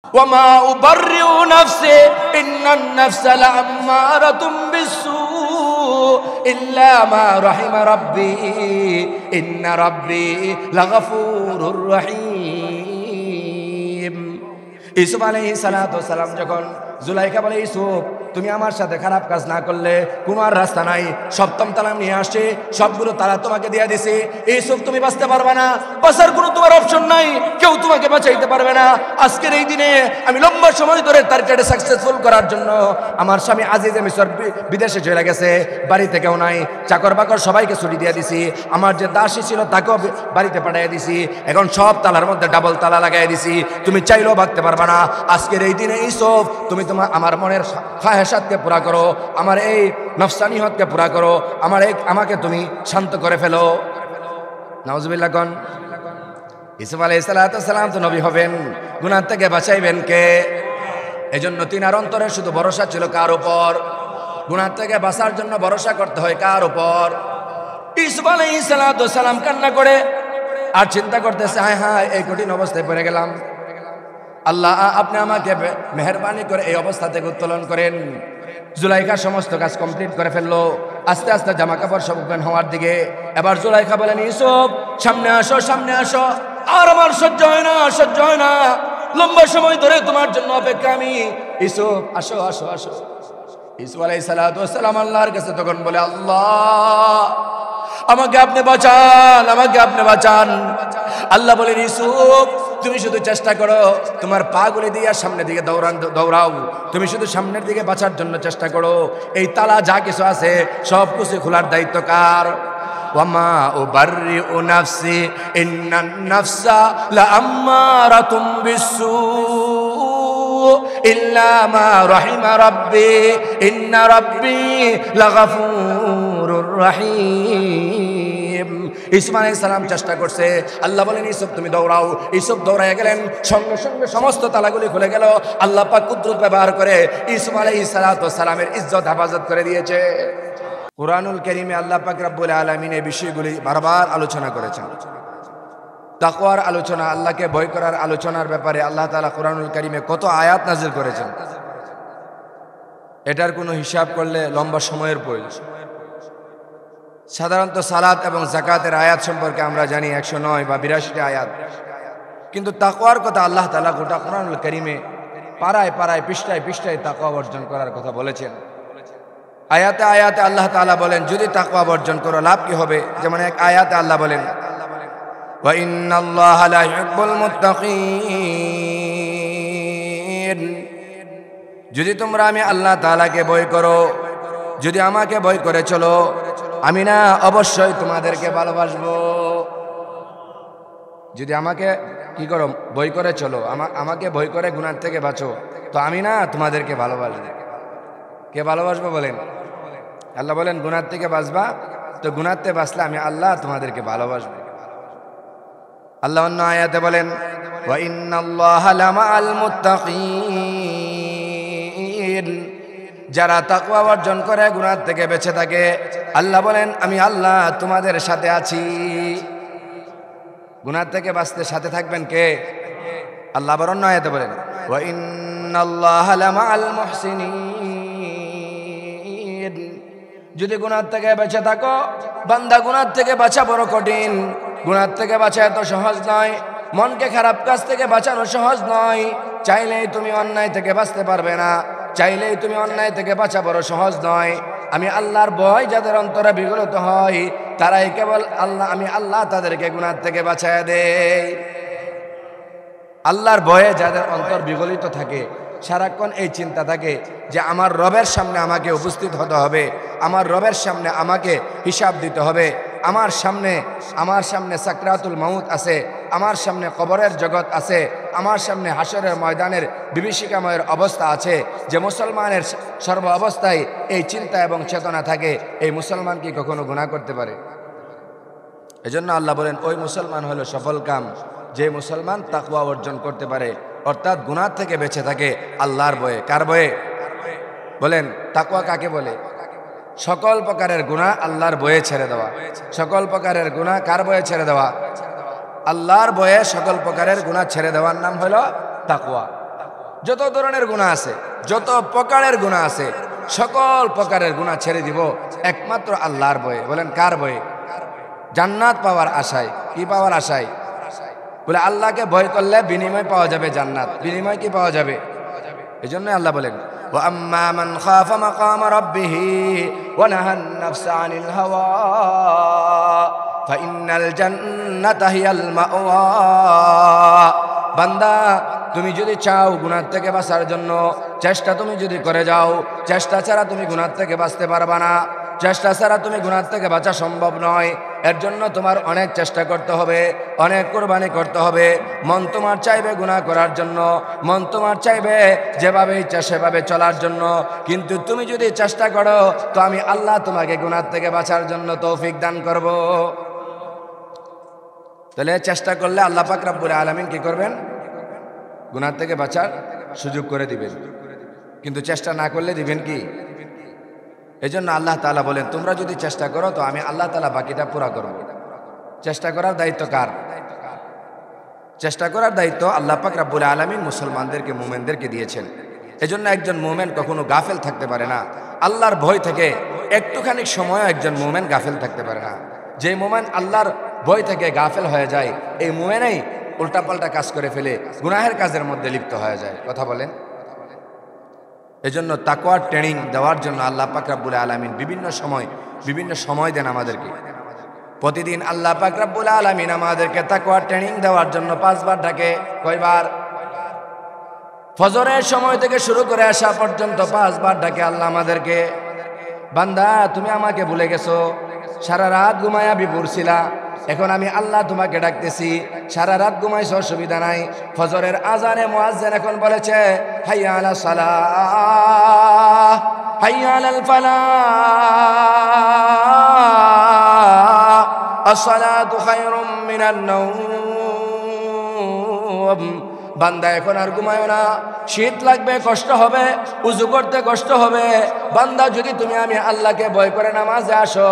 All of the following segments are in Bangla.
ওয়ামা উবাররিউ নাফসি ইন্নান নাফসা লাআম্মারাতুম বিসসু ইল্লা মা রাহিমা রাব্বি ইন্না রাব্বি লাগাফুরুর রহিম। ইউসুফ আলাইহিস সালাতু ওয়াস সালাম যখন জুলাইখা বলে, ইউসুফ তুমি আমার সাথে খারাপ কাজ না করলে কোনো আর রাস্তা নাই, সপ্তম তালা নিয়ে আসছে, সবগুলো তালা তোমাকে দিয়ে দিছি, ইউসুফ তুমি বাঁচতে পারবে না, বাঁচার কোনো তোমার অপশন নাই, কেউ তোমাকে বাঁচাইতে পারবে না। আজকের এই দিনে আমি লম্বা সময় ধরে টার্গেটে সাকসেসফুল করার জন্য আমার স্বামী আজিজে মিশর বিদেশে চলে গেছে, বাড়িতে কেউ নাই, চাকর বাকর সবাইকে ছুটি দিয়ে দিছি, আমার যে দাসী ছিল তাকেও বাড়িতে পাঠিয়ে দিছি, এখন সব তালার মধ্যে ডাবল তালা লাগাই দিছি, তুমি চাইলেও ভাগতে পারবে না। আজকের এই দিনে ইউসুফ তুমি তোমার আমার মনের খাহেসাতকে পুরা করো, আমার এই নফসানিহতকে পুরা করো, আমাকে তুমি শান্ত করে ফেলো। নাউজুবিল্লাহ কোন ইউসুফ আলাইহিস সালাম তো নবী হবেন, গুনাহ থেকে বাঁচাইবেন কে? এজন্য তিনার অন্তরে শুধু ভরসা ছিল কার উপর? গুনাহ থেকে বাঁচার জন্য ভরসা করতে হয় কার উপর? ইউসুফ আলাইহিস সালাম কান্না করে আর চিন্তা করতেছে, হায় হায় এই কঠিন অবস্থায় পড়ে গেলাম, আল্লাহ আপনি আমাকে মেহেরবানি করে এই অবস্থা থেকে উত্তোলন করেন। জুলাইখা সমস্ত কাজ কমপ্লিট করে ফেললো, আস্তে আস্তে জামা কাপড় সব ওপেন হওয়ার দিকে। এবার জুলাইখা বলেন, ইউসুফ সামনে আসো, সামনে আসো, আর আমার সহ্য হয় না, সহ্য হয় না, লম্বা সময় ধরে তোমার জন্য অপেক্ষা আমি, ইউসুফ আসো আসো আসো। ইউসুফ আলাইহিস সালাম আল্লাহর কাছে তখন বলে, আল্লাহ আমাকে আপনি বাঁচান, আমাকে আপনি বাঁচান। আল্লাহ বলেন, ইউসুফ তুমি শুধু চেষ্টা করো, তোমার পা গুলি দিয়ে সামনের দিকে দৌড়াও, তুমি শুধু সামনের দিকে বাঁচার জন্য চেষ্টা করো, এই তালা যা কিছু আছে সব কিছু খোলার দায়িত্ব কার? ওয়ামা উবাররিউ নাফসি ইন্নান নাফসা লাআম্মারাতুম বিসসু ইল্লা মা রাহিমা রাব্বি ইন্না রাব্বি লাগাফুরুর রহিম। ইউসুফ আলাইহিস সালাম চেষ্টা করছে, আল্লাহ বলেন, ইউসুফ তুমি দৌড়াও। ইউসুফ দৌড়ায় গেলেন, সঙ্গে সঙ্গে সমস্ত তালাগুলি খুলে গেল। আল্লাহ পাক কুদরত ব্যবহার করে ইউসুফ আলাইহিস সালামের ইজ্জত হেফাজত করে দিয়েছে। কুরআনুল কারীমে আল্লাহ পাক রব্বুল আলামিন এই বিষয়গুলি বারবার আলোচনা করেছেন। তাকওয়ার আলোচনা, আল্লাহকে ভয় করার আলোচনার ব্যাপারে আল্লাহ তাআলা কুরআনুল কারীমে কত আয়াত নাযিল করেছেন, এটার কোনো হিসাব করলে লম্বা সময়ের প্রয়োজন। সাধারণত সালাত এবং যাকাতের আয়াত সম্পর্কে আমরা জানি 109 বা 82টি আয়াত, কিন্তু তাকওয়ার কথা আল্লাহ তাআলা গোটা কুরআনুল কারীমে পাড়ায় পাড়ায় পৃষ্ঠায় পৃষ্ঠায় তাকওয়া অর্জন করার কথা বলেছেন। আয়াতে আয়াতে আল্লাহ তাআলা বলেন, যদি তাকওয়া অর্জন করো লাভ কি হবে? যেমন এক আয়াতে আল্লাহ বলেন, ওয়া ইন্নাল্লাহা লা ইউহিব্বুল মুত্তাকিন, যদি তোমরা আমি আল্লাহ তাআলাকে ভয় করো, যদি আমাকে ভয় করে চলো, আমি না অবশ্যই তোমাদেরকে ভালোবাসবো। যদি আমাকে কি করো, ভয় করে চলো, আমাকে ভয় করে গুনাহ থেকে বাঁচো, তো আমি না তোমাদেরকে ভালোবাসবো। কে ভালোবাসবো বলেন? আল্লাহ বলেন গুনাহ থেকে বাঁচবা, তো গুনাহ থেকে বাঁচলে আমি আল্লাহ তোমাদেরকে ভালোবাসবো। আল্লাহ অন্য আয়াতে বলেন, ওয়া ইন্নাল্লাহা লামাআল মুত্তাকিন, যারা তাকওয়া অর্জন করে গুনাহ থেকে বেঁচে থাকে, আল্লাহ বলেন আমি আল্লাহ তোমাদের সাথে আছি। গুনাহ থেকে বাঁচতে সাথে থাকবেন কে? আল্লাহ আবার অন্য আয়াতে বলেন, ওয়া ইন্নাল্লাহা লামাআল মুহসিনিন, যদি গুনাহ থেকে বেঁচে থাকো, বান্দা গুনাহ থেকে বাঁচা বড় কঠিন, গুনাহ থেকে বাঁচা এত সহজ নয়, মনকে খারাপ কাজ থেকে বাঁচানো সহজ নয়। চাইলেই তুমি অন্যায় থেকে বাঁচতে পারবে না, চাইলেই তুমি অন্যায় থেকে বাঁচা বড় সহজ নয়। আমি আল্লাহর ভয় যাদের অন্তরে বিগলিত হয়, তারাই কেবল আমি আল্লাহ তাদেরকে গুনাহ থেকে বাঁচায় দেই। আল্লাহর ভয়ে যাদের অন্তর বিগলিত থাকে, সারাক্ষণ এই চিন্তা থাকে যে আমার রবের সামনে আমাকে উপস্থিত হতে হবে, আমার রবের সামনে আমাকে হিসাব দিতে হবে, আমার সামনে সাকরাতুল মাউত আছে, আমার সামনে কবরের জগৎ আছে, আমার সামনে হাসরের ময়দানের বিভীষিকাময়ের অবস্থা আছে। যে মুসলমানের সর্ব অবস্থায় এই চিন্তা এবং চেতনা থাকে, এই মুসলমান কি কখনো গুনাহ করতে পারে? এজন্য আল্লাহ বলেন, ওই মুসলমান হলো সফল কাম যে মুসলমান তাকওয়া অর্জন করতে পারে, অর্থাৎ গুনাহ থেকে বেঁচে থাকে আল্লাহর ভয়ে। কার ভয়ে বলেন? তাকওয়া কাকে বলে? সকল প্রকারের গুনাহ আল্লাহর ভয়ে ছেড়ে দেওয়া। সকল প্রকারের গুনাহ কার ভয়ে ছেড়ে দেওয়া? আল্লাহর ভয়ে সকল প্রকারের গুনাহ ছেড়ে দেওয়ার নাম হলো তাকওয়া। যত ধরনের গুনাহ আছে, যত প্রকারের গুনাহ আছে, সকল প্রকারের গুনাহ ছেড়ে দিব একমাত্র আল্লাহর ভয়ে। বলেন কার ভয়ে? জান্নাত পাওয়ার আশায়। কি পাওয়ার আশায়? বলে আল্লাহকে ভয় করলে বিনিময় পাওয়া যাবে জান্নাত। বিনিময় কি পাওয়া যাবে? এই জন্য আল্লাহ বলেন ওয়া আম্মা মান খাফা মাকাম রাব্বিহি ওয়া নাহান নাফসা আনিল হাওয়া ফাইন্নাল জান্নাতা হিয়াল মাওয়া। বান্দা, তুমি যদি চাও গুনাহ থেকে বাঁচার জন্য, চেষ্টা তুমি যদি করে যাও, চেষ্টা ছাড়া তুমি গুনাহ থেকে বাঁচতে পারবা না। চেষ্টা ছাড়া তুমি গুনাহ থেকে বাঁচা সম্ভব নয়। এর জন্য তোমার অনেক চেষ্টা করতে হবে, অনেক কোরবানি করতে হবে। মন তোমার চাইবে গুনাহ করার জন্য, মন তোমার চাইবে যেভাবে ইচ্ছা সেভাবে চলার জন্য, কিন্তু তুমি যদি চেষ্টা করো তো আমি আল্লাহ তোমাকে গুনাহ থেকে বাঁচার জন্য তৌফিক দান করব। তাহলে চেষ্টা করলে আল্লাহ পাক রব্বুল আলামিন কি করবেন? গুনাহ থেকে বাঁচার সুযোগ করে দিবেন। কিন্তু চেষ্টা না করলে দিবেন কি? এজন্য আল্লাহ তাআলা বলেন তোমরা যদি চেষ্টা করো তো আমি আল্লাহ তাআলা বাকিটা পুরা করব। চেষ্টা করার দায়িত্ব কার? চেষ্টা করার দায়িত্ব আল্লাহ পাক রব্বুল আলামিন মুসলমানদেরকে, মুমিনদেরকে দিয়েছেন। এজন্য একজন মুমিন কখনো গাফেল থাকতে পারে না। আল্লাহর ভয় থেকে একটুখানি সময় একজন মুমিন গাফেল থাকতে পারে না। যে মুমিন আল্লাহর ভয় থেকে গাফেল হয়ে যায়, এই মুমিনই উল্টাপাল্টা কাজ করে ফেলে, গুনাহের কাজের মধ্যে লিপ্ত হয়ে যায়। কথা বলেন। এজন্য তাকওয়ার ট্রেনিং দেওয়ার জন্য আল্লাহ পাক রব্বুল আলামিন বিভিন্ন সময় দেন আমাদেরকে। প্রতিদিন আল্লাহ পাক রব্বুল আলামিন আমাদেরকে তাকওয়ার ট্রেনিং দেওয়ার জন্য 5 বার ডাকে। কয়বার? ফজরের সময় থেকে শুরু করে আসা পর্যন্ত 5 বার ডাকে আল্লাহ আমাদেরকে। বান্দা, তুমি আমাকে ভুলে গেছো, সারা রাত ঘুমায়া বিভোর ছিলা, এখন আমি আল্লাহ তোমাকে ডাকতেছি। সারা রাত ঘুমাইছো, অসুবিধা নাই। ফজরের আজানে মুয়াজ্জিন এখন বলেছে হাইয়া আলাস সালাহ, হাইয়া আলাল ফালাহ, আস-সালাতু খায়রুম মিনান নাওম। বান্দা, এখন আর ঘুমায়ো না, শীত লাগবে, কষ্ট হবে, উযু করতে কষ্ট হবে। বান্দা, যদি তুমি আমি আল্লাহকে ভয় করে নামাজে আসো,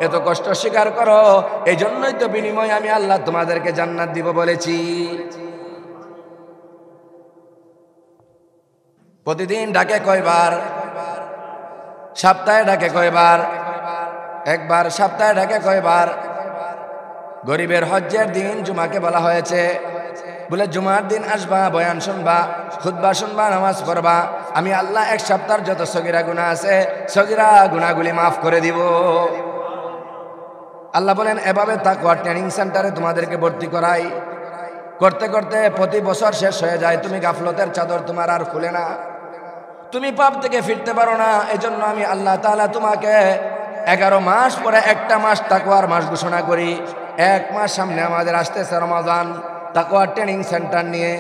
এত কষ্ট স্বীকার করো, এই জন্যই তো বিনিময়ে আমি আল্লাহ তোমাদেরকে জান্নাত দিব বলেছি। প্রতিদিন ডাকে কয়বার? সপ্তাহে ডাকে কয়বার? একবার। সপ্তাহে ডাকে কয়বার? গরিবের হজ্জের দিন জুমাকে বলা হয়েছে, বলে জুমার দিন আসবা, বয়ান শুনবা, খুতবা শুনবা, নামাজ পড়বা, আমি আল্লাহ 1 সপ্তাহের যত সগীরা গুনাহ আছে সগীরা গুনাহগুলি মাফ করে দিব। আল্লাহ বলেন এভাবে তাকওয়া ট্রেনিং সেন্টারে তোমাদেরকে ভর্তি করাই। করতে করতে প্রতি বছর শেষ হয়ে যায়, তুমি গাফলতের চাদর তোমার আর খুলে না, তুমি পাপ থেকে ফিরতে পারো না। এজন্য আমি আল্লাহ তাআলা তোমাকে 11 মাস পরে একটা মাস তাকওয়ার মাস ঘোষণা করি। 1 মাস সামনে আমাদের আসতেছে রমাদান, তাকওয়া ট্রেনিং সেন্টার নিয়ে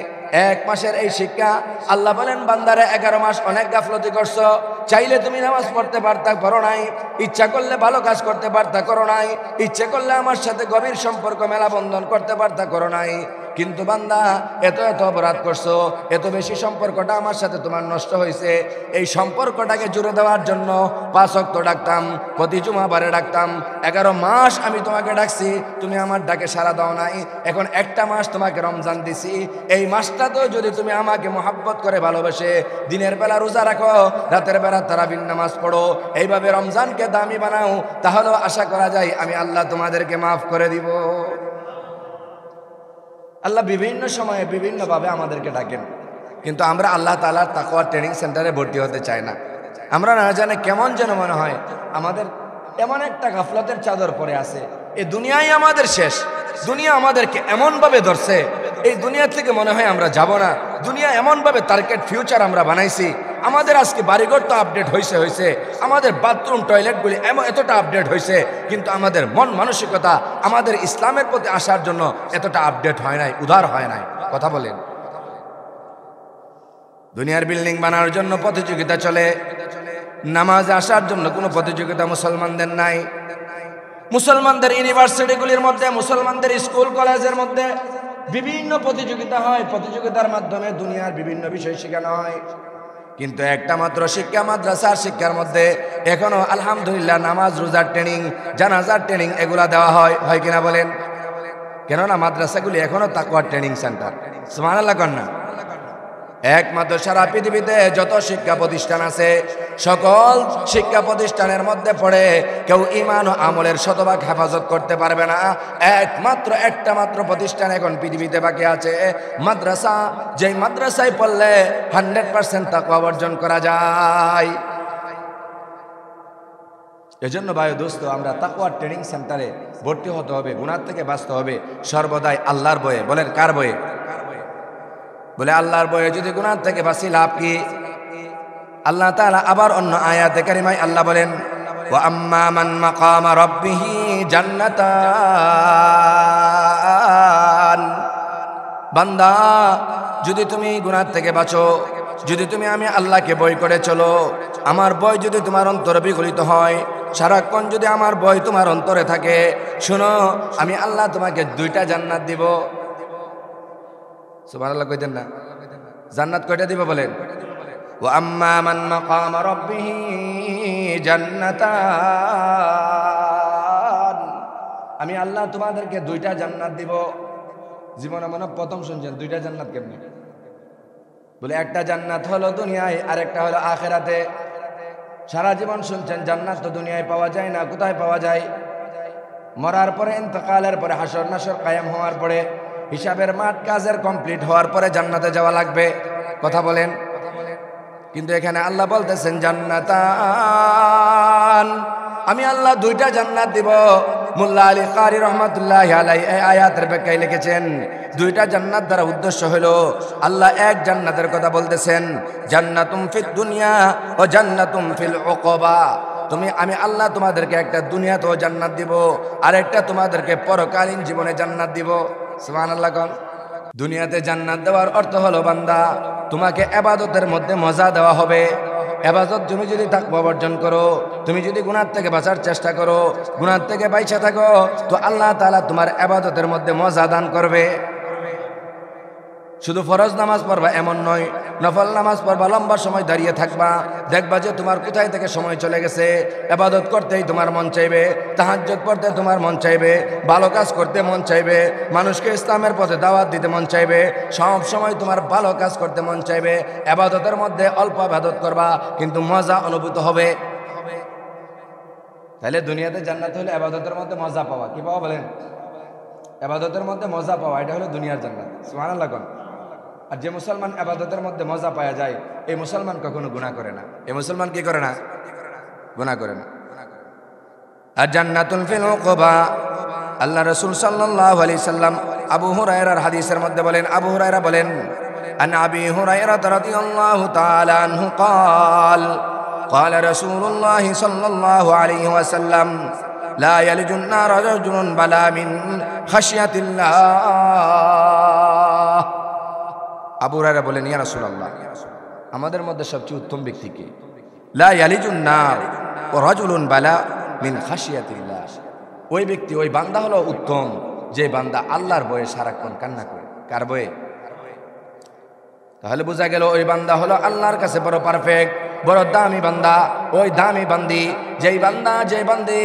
1 মাসের এই শিক্ষা। আল্লাহ বলেন বান্দারে 11 মাস অনেক গাফলতি করছো, চাইলে তুমি নামাজ পড়তে পারতা, করো নাই। ইচ্ছা করলে ভালো কাজ করতে পারতা, করো নাই। ইচ্ছে করলে আমার সাথে গভীর সম্পর্ক মেলা বন্ধন করতে পারতা, করো নাই। কিন্তু বান্দা, এত অপরাধ করছো, এত বেশি সম্পর্কটা আমার সাথে তোমার নষ্ট হয়েছে। এই সম্পর্কটাকে জুড়ে দেওয়ার জন্য 5 ওয়াক্ত ডাকতাম, প্রতি জুমাবারে ডাকতাম। 11 মাস আমি তোমাকে ডাকছি, তুমি আমার ডাকে সাড়া দাও নাই। এখন একটা মাস তোমাকে রমজান দিছি, এই মাসটাতেও যদি তুমি আমাকে মহব্বত করে ভালোবেসে দিনের বেলা রোজা রাখো, রাতের বেলা তারাবির নামাজ পড়ো, এইভাবে রমজানকে দামি বানাও, তাহলেও আশা করা যায় আমি আল্লাহ তোমাদেরকে মাফ করে দিব। আল্লাহ বিভিন্ন সময়ে বিভিন্নভাবে আমাদেরকে ডাকেন, কিন্তু আমরা আল্লাহ তাআলার তাকওয়া ট্রেনিং সেন্টারে ভর্তি হতে চাই না। আমরা না জানে কেমন যেন মনে হয় আমাদের এমন একটা গাফলতের চাদর পরে আছে, এই দুনিয়াই আমাদের শেষ। দুনিয়া আমাদেরকে এমনভাবে ধরছে, এই দুনিয়া থেকে মনে হয় আমরা যাব না। দুনিয়া এমনভাবে টার্গেট ফিউচার আমরা বানাইছি, আমাদের আজকে বাড়িঘর তো আপডেট হয়েছে, আমাদের বাথরুম টয়লেটগুলি এতটা আপডেট হয়েছে, কিন্তু আমাদের মন মানসিকতা আমাদের ইসলামের প্রতি আসার জন্য এতটা আপডেট হয় নাই, উদার হয় নাই। কথা বলেন। দুনিয়ার বিল্ডিং বানানোর জন্য প্রতিযোগিতা চলে, নামাজে আসার জন্য কোনো প্রতিযোগিতা মুসলমানদের নাই। মুসলমানদের ইউনিভার্সিটিগুলির মধ্যে, মুসলমানদের স্কুল কলেজের মধ্যে বিভিন্ন প্রতিযোগিতা হয়, প্রতিযোগিতার মাধ্যমে দুনিয়ার বিভিন্ন বিষয় শেখানো হয়। কিন্তু একটা মাত্র শিক্ষা, মাদ্রাসার শিক্ষার মধ্যে এখনো আলহামদুলিল্লাহ নামাজ, রোজার ট্রেনিং, জানাজার ট্রেনিং এগুলা দেওয়া হয় কিনা বলেন? কেননা মাদ্রাসাগুলি এখনো তাকওয়ার ট্রেনিং সেন্টার। সুবহানাল্লাহ কন্যা। একমাত্র সারা পৃথিবীতে যত শিক্ষা প্রতিষ্ঠান আছে সকল শিক্ষা প্রতিষ্ঠানের মধ্যে পড়ে কেউ ঈমান ও আমলের শতভাগ হেফাজত করতে পারবে না। একমাত্র একটা মাত্র প্রতিষ্ঠান এখন পৃথিবীতে বাকি আছে, মাদ্রাসা। যেই মাদ্রাসায় পড়লে 100% তাকওয়া অর্জন করা যায়। এজন্য ভাই দোস্ত, আমরা তাকওয়ার ট্রেনিং সেন্টারে ভর্তি হতে হবে, গুনাহ থেকে বাঁচতে হবে সর্বদাই আল্লাহর ভয়ে। বলেন কার ভয়ে? বলে আল্লাহর ভয়ে। যদি গুনাহ থেকে বাঁচি লাভ কি? আল্লাহ তাআলা আবার অন্য আয়াতে কারিমায় আল্লাহ বলেন, ওয়া আম্মা মান মাকামা রাব্বিহি জান্নাতান। বান্দা, যদি তুমি গুনাহ থেকে বাঁচো, যদি তুমি আমি আল্লাহকে ভয় করে চলো, আমার ভয় যদি তোমার অন্তরে বিগলিত হয়, সারাক্ষণ যদি আমার ভয় তোমার অন্তরে থাকে, শোনো আমি আল্লাহ তোমাকে 2টা জান্নাত দিব। সুবহানাল্লাহ কইতেন না? জান্নাত কয়টা দিব বলেন? ওয়া আম্মা মান মাকামা রাব্বিহি জান্নাতান। আমি আল্লাহ তোমাদেরকে 2টা জান্নাত দিব। জীবনে মনে প্রথম শুনছেন 2টা জান্নাত কেমনে? বলে একটা জান্নাত হলো দুনিয়ায়, আরেকটা হলো আখিরাতে। সারা জীবন শুনছেন জান্নাত তো দুনিয়ায় পাওয়া যায় না। কোথায় পাওয়া যায়? মরার পরে, ইন্তেকালের পরে, হাসর নাসর কায়েম হওয়ার পরে, হিসাবের মাঠ কাজের কমপ্লিট হওয়ার পরে জান্নাতে যাওয়া লাগবে। কথা বলেন। কিন্তু এখানে আল্লাহ বলতেছেন জান্নাতান, আমি আল্লাহ 2টা জান্নাত দিব। মোল্লা আলী কারি রহমাতুল্লাহ আলাইহি এই আয়াতের ব্যাখ্যায় লিখেছেন 2টা জান্নাত দ্বারা উদ্দেশ্য হলো আল্লাহ এক জান্নাতের কথা বলতেছেন, জান্নাতুম ফিদ দুনিয়া ও জান্নাতুম ফিল উকবা। আমি আল্লাহ তোমাদেরকে একটা দুনিয়াতেও জান্নাত দিব, আর একটা তোমাদেরকে পরকালীন জীবনে জান্নাত দিব। সুবহানাল্লাহ কোন? দুনিয়াতে জান্নাত দেওয়ার অর্থ হলো বান্দা, তোমাকে ইবাদতের মধ্যে মজা দেওয়া হবে। ইবাদত তুমি যদি তাকওয়া অর্জন করো, তুমি যদি গুনাহ থেকে বাঁচার চেষ্টা করো, গুনাহ থেকে বাইচা থাকো, তো আল্লাহ তাআলা তোমার ইবাদতের মধ্যে মজা দান করবে। শুধু ফরজ নামাজ পড়বা এমন নয়, নফল নামাজ পড়বা, লম্বা সময় দাঁড়িয়ে থাকবা, দেখবা যে তোমার কোথায় থেকে সময় চলে গেছে। ইবাদত করতেই তোমার মন চাইবে, তাহাজ্জুদ পড়তে তোমার মন চাইবে, ভালো কাজ করতে মন চাইবে, মানুষকে ইসলামের পথে দাওয়াত দিতে মন চাইবে, সব সময় তোমার ভালো কাজ করতে মন চাইবে। ইবাদতের মধ্যে অল্প ইবাদত করবা কিন্তু মজা অনুভূত হবে। তাহলে দুনিয়াতে জান্নাত হলে ইবাদতের মধ্যে মজা পাওয়া। কি পাওয়া বলেন? ইবাদতের মধ্যে মজা পাওয়া, এটা হলো দুনিয়ার জান্নাত। সুবহানাল্লাহ কোন? আর যে মুসলমান ইবাদতের মধ্যে মজা পাওয়া যায়, এই মুসলমান কখনো গুনাহ করে না। এই মুসলমান কি করে না? গুনাহ করে না। আর জান্নাতুল ফিল উকবা, আল্লাহ রাসূল সাল্লাল্লাহু আলাইহি সাল্লাম আবু হুরায়রার হাদিসের মধ্যে বলেন, আবু হুরায়রা বলেন, আন আবি হুরায়রা রাদিয়াল্লাহু তাআলা আনহু قال قال رسول الله صلى الله عليه وسلم لا يلج النار رجل بلا من خشية الله। আবু হুরায়রা বলেন, ইয়া রাসূলুল্লাহ, আমাদের মধ্যে সবচেয়ে উত্তম ব্যক্তি কে? লা ইয়ালিজুন নার ওয়া রাজুলুন বালা মিন খাশিয়াতিল্লাহ। ওই ব্যক্তি, ওই বান্দা হলো উত্তম যে বান্দা আল্লাহর ভয়ে সারাক্ষণ কান্না করে। কার ভয়ে? তাহলে বোঝা গেল ওই বান্দা হলো আল্লাহর কাছে বড় পারফেক্ট, বড় দামি বান্দা। ওই দামি বান্দি, যেই বান্দা, যে বান্দি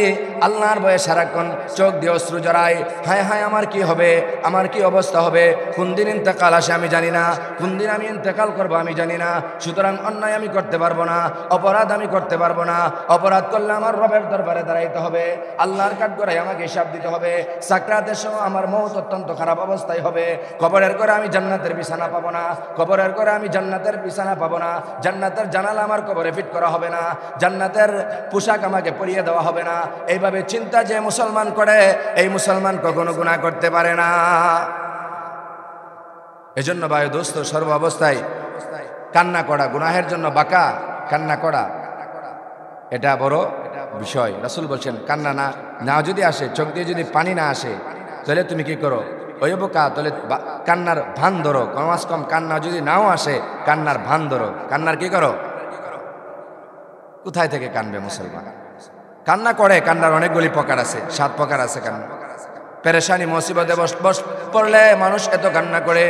আল্লাহর ভয়ে সারাক্ষণ চোখ দিয়ে অশ্রু জড়ায়, হায় হায় আমার কি হবে, আমার কি অবস্থা হবে, কোন দিন ইন্তেকাল আসে আমি জানি না, কোন দিন আমি ইন্তেকাল করবো আমি জানি না, সুতরাং অন্যায় আমি করতে পারবো না, অপরাধ আমি করতে পারবো না, অপরাধ করলে আমার রবের দরবারে দাঁড়াইতে হবে, আল্লাহর কাঠগড়ায় আমাকে হিসাব দিতে হবে, সাকরাতের সময় আমার মওত অত্যন্ত খারাপ অবস্থায় হবে, কবরের করে আমি জান্নাতের বিছানা পাবো না, কবরের করে আমি জান্নাতের বিছানা পাবো না, জান্নাতের জানালা আমার কবরে ফিট করা হবে না, জান্নাতের পোশাক আমাকে পরিয়ে দেওয়া হবে না। এইভাবে চিন্তা যে মুসলমান করে, এই মুসলমান কখনো গুনাহ করতে পারে না। এজন্য ভাই দোস্ত, সর্ব অবস্থায় কান্না করা, গুনাহের জন্য বাঁকা কান্না করা, এটা বড় বিষয়। রাসূল বলছেন, কান্না না যদি আসে, চোখ দিয়ে যদি পানি না আসে, তাহলে তুমি কি করো? ওই বোকা, তাহলে কান্নার ভান ধরো। কমাস কম কান্না যদি নাও আসে, কান্নার ভান ধরো। কান্নার কি করো? কোথায় থেকে কানবে মুসলমান? কান্না করে, কান্নার অনেকগুলি প্রকার আছে, 7 প্রকার আছে কান্না। পেরেশানি মুসিবতে বস পড়লে মানুষ এত কান্না করে,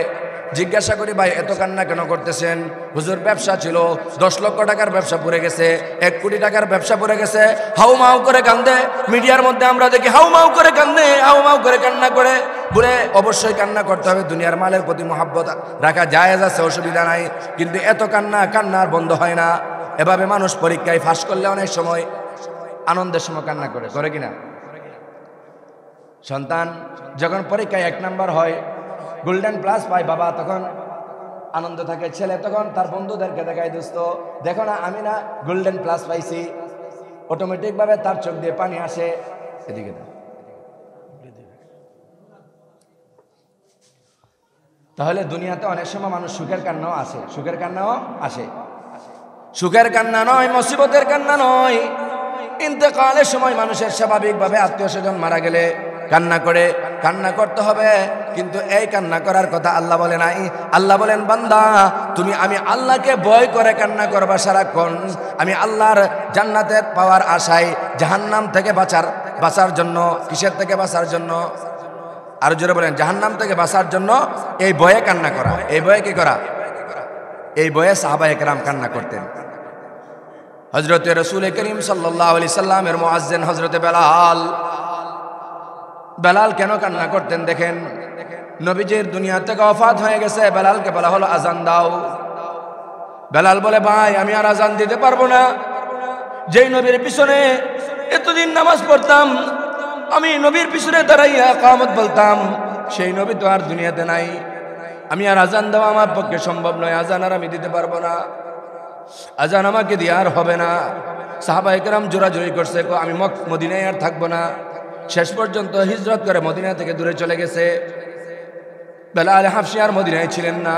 জিজ্ঞাসা করি ভাই এত কান্না কেন করতেছেন? হুজুর ব্যবসা ছিল, 10 লক্ষ টাকার ব্যবসা পড়ে গেছে, 1 কোটি টাকার ব্যবসা পড়ে গেছে। হাউমাউ করে কান্দে, মিডিয়ার মধ্যে আমরা দেখি হাউমাউ করে কান্দে, হাউমাউ করে কান্না করে। বলে অবশ্যই কান্না করতে হবে, দুনিয়ার মালের প্রতি মহব্বত রাখা জায়েজ আছে, অসুবিধা নাই, কিন্তু এত কান্নার বন্ধ হয় না। এভাবে মানুষ পরীক্ষায় ফাঁস করলে অনেক সময় আনন্দের সময় কান্না করে কিনা? সন্তান যখন পরীক্ষায় 1 নাম্বার হয়, গোল্ডেন প্লাস পায় বাবা, তখন আনন্দ থাকে। ছেলে তখন তার বন্ধুদেরকে দেখায়, দোস্ত দেখো না আমি না গোল্ডেন প্লাস পাইছি, অটোমেটিকভাবে তার চোখ দিয়ে পানি আসে। এদিকে তাহলে দুনিয়াতে অনেক সময় মানুষ সুখের কান্নাও আসে, সুখের কান্নাও আসে। সুখের কান্না নয়, মুসিবতের কান্না নয়, ইন্তেকালের সময় মানুষের স্বাভাবিকভাবে আত্মীয় স্বজন মারা গেলে কান্না করে, কান্না করতে হবে, কিন্তু এই কান্না করার কথা আল্লাহ বলে নাই। আল্লাহ বলেন বান্দা তুমি আমি আল্লাহকে ভয় করে কান্না করবা সারাক্ষণ। আমি আল্লাহর জান্নাতের পাওয়ার আশায় জাহান্নাম থেকে বাঁচার জন্য। কিসের থেকে বাঁচার জন্য? আর জোরে বলেন, জাহান্নাম থেকে বাঁচার জন্য এই ভয়ে কান্না করা। এই ভয়ে কি করা? এই ভয়ে সাহাবায়ে কেরাম কান্না করতেন। হযরতে রাসূল করিম সাল্লাল্লাহু আলাইহি সাল্লামের মুয়াজ্জিন হযরতে বেলাল কেন কান্না করতেন দেখেন। নবীজির দুনিয়া থেকে ওফাত হয়ে গেছে, বেলালকে বলা হলো আজান দাও। বেলাল বলে ভাই আমি আর আজান দিতে পারবো না, যেই নবীর পিছনে এতদিন নামাজ পড়তাম, আমি নবীর পিছনে দাঁড়াইয়া ইকামত বলতাম, সেই নবী তো আর দুনিয়াতে নাই, আমি আর আজান দেওয়া আমার পক্ষে সম্ভব নয়, আজান আর আমি দিতে পারবো না, আজান আমাকে দিয়ে আর হবে না। সাহাবায়ে কেরাম জোরাজুরি করছে, আমি মদিনায় আর থাকবো না। শেষ পর্যন্ত হিজরত করে মদিনা থেকে দূরে চলে গেছে। বেলাল হাফসি আর মদিনায় ছিলেন না।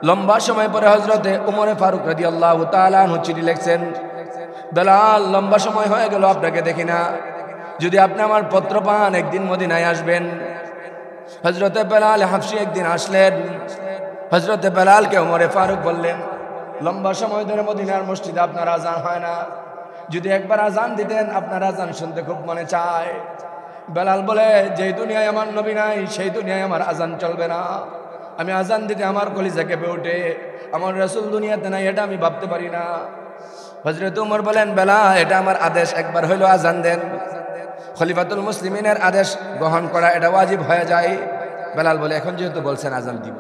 লম্বা সময় পরে হযরতে উমরে ফারুক রাদিয়াল্লাহু তাআলা আনহু চিঠি লিখছেন, বেলাল লম্বা সময় হয়ে গেল আপনাকে দেখি না, যদি আপনি আমার পত্র পান একদিন মদিনায় আসবেন। হযরতে বেলাল হাফসি একদিন আসলেন। হযরতে বেলালকে উমরে ফারুক বললেন, লম্বা সময় ধরে মদিনার মসজিদে আপনার আজান হয় না, যদি একবার আজান দিতেন, আপনার আজান শুনতে খুব মনে চায়। বেলাল বলে, যেই দুনিয়ায় আমার নবী নাই সেই দুনিয়ায় আমার আজান চলবে না। আমি আজান দিতে আমার কলিজা কেঁপে ওঠে, আমার রাসূল দুনিয়াতে নাই এটা আমি ভাবতে পারি না। হযরত উমর বলেন, বেলাল এটা আমার আদেশ, একবার হইলো আজান দেন। খলিফাতুল মুসলিমিনের আদেশ গ্রহণ করা এটা ওয়াজিব হয়ে যায়। বেলাল বলে, এখন যেহেতু বলছেন আজান দিব।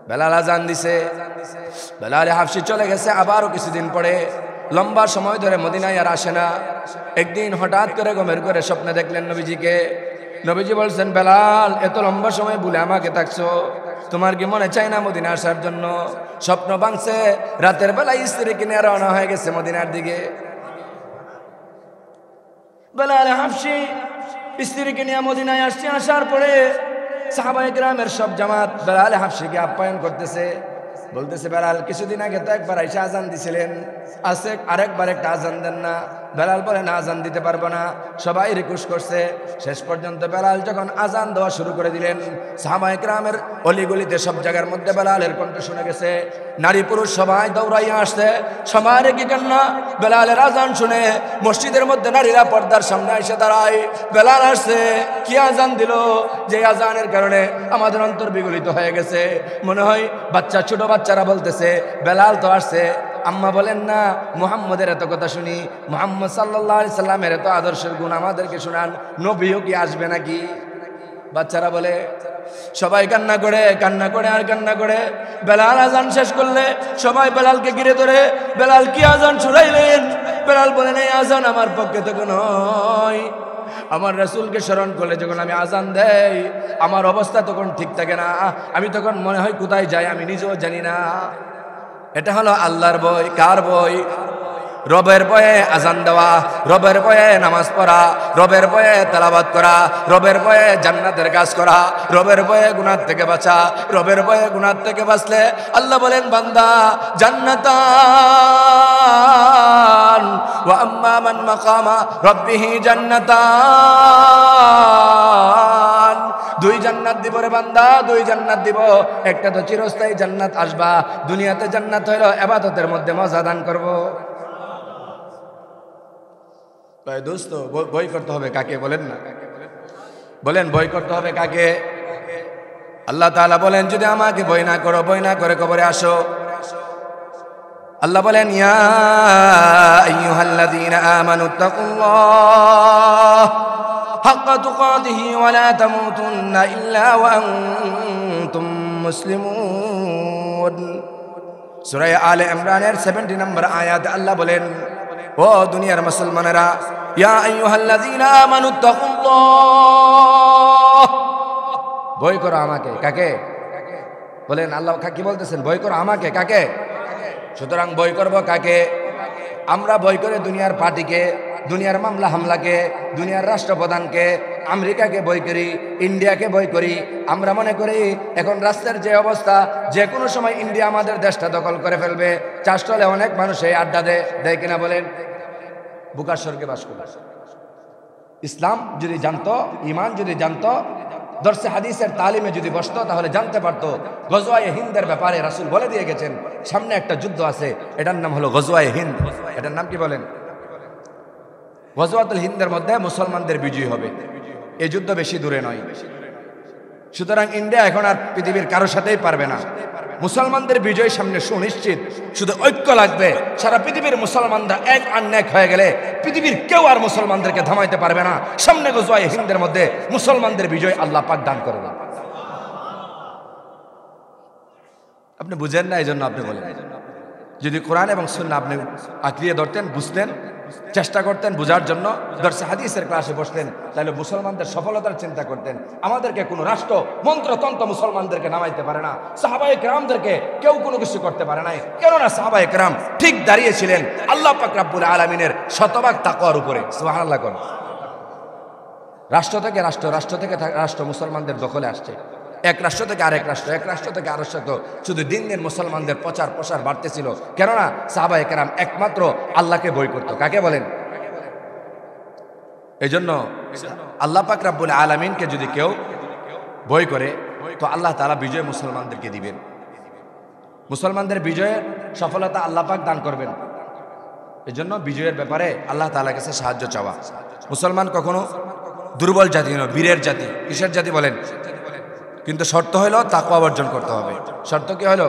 বেলাল আজান দিছে। বেলাল হাফসি চলে গেছে। আবারও কিছুদিন পরে লম্বা সময় ধরে মদিনায় আর আসে না। একদিন হঠাৎ করে ঘুমের করে স্বপ্নে দেখলেন নবীজিকে। নবীজি বলছেন, বেলাল এত লম্বা সময় ভুলে আমাকে থাকছো, তোমার কি মনে চায় না মদিনা আসার জন্য? স্বপ্ন ভাঙছে, রাতের বেলায় স্ত্রীকে নিয়ে রওনা হয়ে গেছে মদিনার দিকে। বেলাল হাফসি স্ত্রীকে নিয়ে মদিনায় আসছে। আসার পরে সাহাবায়ে কেরামের সব জামাত বেলাল হাফসিকে আপ্যায়ন করতেছে, বলতেছে, বেলাল কিছুদিন আগে তো একবার আইসা আজান দিছিলেন, আজকে আরেকবার একটা আজান দেন না। বেলাল বলে, না আজান দিতে পারবো না। সবাই রিকোয়েস্ট করছে। শেষ পর্যন্ত বেলাল যখন আজান দেওয়া শুরু করে দিলেন, সাহাবায়ে কেরামের অলিগলিতে সব জায়গার মধ্যে বেলালের কণ্ঠ শুনে গেছে। নারী পুরুষ সবাই দৌড়াইয়া আসছে। সবার কি কান্না, বেলালের আজান শুনে মসজিদের মধ্যে নারীরা পর্দার সামনে এসে দাঁড়ায়। বেলাল আসছে, কি আজান দিল, যে আজানের কারণে আমাদের অন্তর বিগলিত হয়ে গেছে। মনে হয় ছোট বাচ্চারা বলতেছে, বেলাল তো আসছে। আম্মা বলেন না, মুহাম্মদের এত কথা শুনি, মুহাম্মদ সাল্লাল্লাহু আলাইহি সাল্লামের এত আদর্শের গুণ আমাদেরকে শোনান, নবীও কি আসবে নাকি? বাচ্চারা বলে। সবাই কান্না করে আর কান্না করে। বেলাল আজান শেষ করলে সবাই বেলালকে ঘিরে ধরে, বেলাল কি আজান শুনাইলেন? বেলাল বলেন, এই আজান আমার পক্ষে তো নয়, আমার রাসূলকে স্মরণ করলে যখন আমি আজান দেই আমার অবস্থা তখন ঠিক থাকে না, আমি তখন মনে হয় কোথায় যাই আমি নিজেও জানি না। এটা হলো আল্লাহর ভয়। কার ভয়? রবের ভয়ে আজান দেওয়া, রবের ভয়ে নামাজ পড়া, রবের ভয়ে তেলাওয়াত করা, রবের ভয়ে জান্নাতের কাজ করা, রবের ভয়ে গুনাহ থেকে বাঁচা। রবের ভয়ে গুনাহ থেকে বাঁচলে আল্লাহ বলেন, বান্দা জান্নাতান ওয়া আম্মা মান মাকামা রাব্বিহি জান্নাতান, 2 জান্নাত দিব রে বান্দা, 2 জান্নাত দিব। একটা তো চিরস্থায়ী জান্নাত আসবা, দুনিয়াতে জান্নাত হইলো ইবাদতের মধ্যে মজা দান করব। ভাই দোস্ত, ভয় করতে হবে কাকে বলেন না? বলেন ভয় করতে হবে কাকে? আল্লাহ তাআলা বলেন যদি আমাকে ভয় না করো, ভয় না করে কবরে আসো। আল্লাহ বলেন ইয়া আইয়ুহাল্লাযীনা আমানুত্তাকুল্লাহ হাক্কা তুকাতিহি ওয়া লা তামুতুন্না ইল্লা ওয়া আনতুম মুসলিমুন। সূরা আলে ইমরানের 70 নম্বর আয়াত আল্লাহ বলেন ও দুনিয়ার মুসলমানেরা, ইয়া আইয়ুহাল্লাযীনা আমানুত্তাকুল্লাহ, ভয় করো আমাকে। কাকে বলেন? আল্লাহ কি বলতেছেন? ভয় করো আমাকে। কাকে? সুতরাং ভয় করব কাকে? আমরা ভয় করে দুনিয়ার পার্টিকে, দুনিয়ার মামলা হামলাকে, দুনিয়ার রাষ্ট্রপ্রধানকে, আমেরিকাকে ভয় করি, ইন্ডিয়াকে ভয় করি। আমরা মনে করি এখন রাস্তার যে অবস্থা, যে কোনো সময় ইন্ডিয়া আমাদের দেশটা দখল করে ফেলবে। চাষটলে অনেক মানুষ এই আড্ডা দেয় কিনা বলেন? বুকার স্বর্গে বাস করে। ইসলাম যদি জানতো, ইমান যদি জানতো, দর্শে হাদিসের তালিমে যদি বসতো, তাহলে জানতে পারতো গজওয়ায়ে হিন্দের ব্যাপারে রাসূল বলে দিয়ে গেছেন সামনে একটা যুদ্ধ আছে, এটার নাম হলো গজওয়ায়ে হিন্দ। এটার নাম কি বলেন? গজওয়াতুল হিন্দের মধ্যে মুসলমানদের বিজয় হবে। এই যুদ্ধ বেশি দূরে নয়। সুতরাং ইন্ডিয়া এখন আর পৃথিবীর কারোর সাথেই পারবে না। মুসলমানদের বিজয় সামনে সুনিশ্চিত। শুধু ঐক্য লাগবে। সারা পৃথিবীর মুসলমানরা এক আন্যাক হয়ে গেলে পৃথিবীর কেউ আর মুসলমানদেরকে থামাইতে পারবে না। সামনে গজওয়ায়ে হিন্দের মধ্যে মুসলমানদের বিজয় আল্লাহ পাক দান করবেন। আপনি বুঝেন না, এই জন্য আপনি বলেন। যদি কোরআন এবং সুন্নাহ আপনি আঁকড়িয়ে ধরতেন, বুঝতেন, চেষ্টা করতেন বুঝার জন্য, দর্শে হাদিসের ক্লাসে বসতেন, তাহলে মুসলমানদের সফলতার চিন্তা করতেন। আমাদেরকে কোনো রাষ্ট্র মন্ত্রতন্ত্র মুসলমানদেরকে নামাইতে পারে না। সাহাবায়ে কেরামদেরকে কেউ কোনো কিছু করতে পারে নাই। কেননা সাহাবায়ে কেরাম ঠিক দাঁড়িয়েছিলেন আল্লাহ পাক রব্বুল আলামিনের শতভাগ তাকওয়ার উপরে। সুবহানাল্লাহ কোন রাষ্ট্র থেকে রাষ্ট্র, রাষ্ট্র থেকে রাষ্ট্র মুসলমানদের দখলে আসছে। এক রাষ্ট্র থেকে আরেক রাষ্ট্র, এক রাষ্ট্র থেকে আরেক রাষ্ট্র, শুধু দিন দিন মুসলমানদের প্রচার প্রসার বাড়তেছিল। কেননা সাহাবায়ে কেরাম একমাত্র আল্লাহকে ভয় করত। কাকে বলেন? এই জন্য আল্লাহ পাক রব্বুল আলামিনকে যদি কেউ ভয় করে, তো আল্লাহ তাআলা বিজয় মুসলমানদেরকে দিবেন। মুসলমানদের বিজয়ের সফলতা আল্লাহ পাক দান করবেন। এই জন্য বিজয়ের ব্যাপারে আল্লাহ তাআলার কাছে সাহায্য চাওয়া। মুসলমান কখনো দুর্বল জাতি নয়, বীরের জাতি। কিসের জাতি বলেন? কিন্তু শর্ত হলো তাকওয়া অর্জন করতে হবে। শর্ত কি হলো?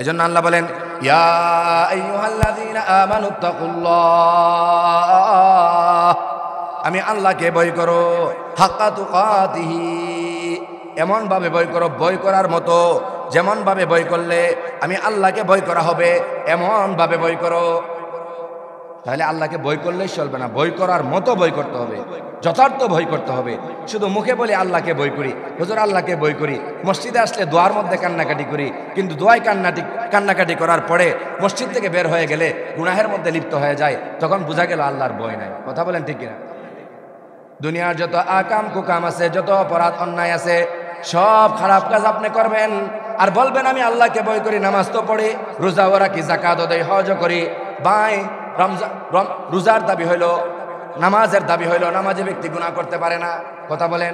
এজন্য আল্লাহ বলেন ইয়া আইয়ুহাল্লাযীনা আমানুত্তাকুল্লাহ, আমি আল্লাহকে ভয় করো, হাক্কা তুকাতিহি, এমন ভাবে ভয় করো, ভয় করার মতো, যেমন ভাবে ভয় করলে আমি আল্লাহকে ভয় করা হবে, এমন ভাবে ভয় করো। তাহলে আল্লাহকে ভয় করলেই চলবে না, ভয় করার মতো ভয় করতে হবে, যথার্থ ভয় করতে হবে। শুধু মুখে বলে আল্লাহকে ভয় করি, হুজুর আল্লাহকে ভয় করি, মসজিদে আসলে দোয়ার মধ্যে কান্নাকাটি করি, কিন্তু দোয়ায় কান্নাকাটি করার পরে মসজিদ থেকে বের হয়ে গেলে গুনাহের মধ্যে লিপ্ত হয়ে যায়, তখন বোঝা গেল আল্লাহর ভয় নাই। কথা বলেন ঠিক কিনা? দুনিয়ার যত আকাম কুকাম আছে, যত অপরাধ অন্যায় আছে, সব খারাপ কাজ আপনি করবেন আর বলবেন আমি আল্লাহকে ভয় করি, নামাজ তো পড়ি, রোজা ওরা কি, জাকাত দেই, হজ করি। ভাই, রোজার দাবি হইল, নামাজের দাবি হইল, নামাজে ব্যক্তি গুনাহ করতে পারে না। কথা বলেন।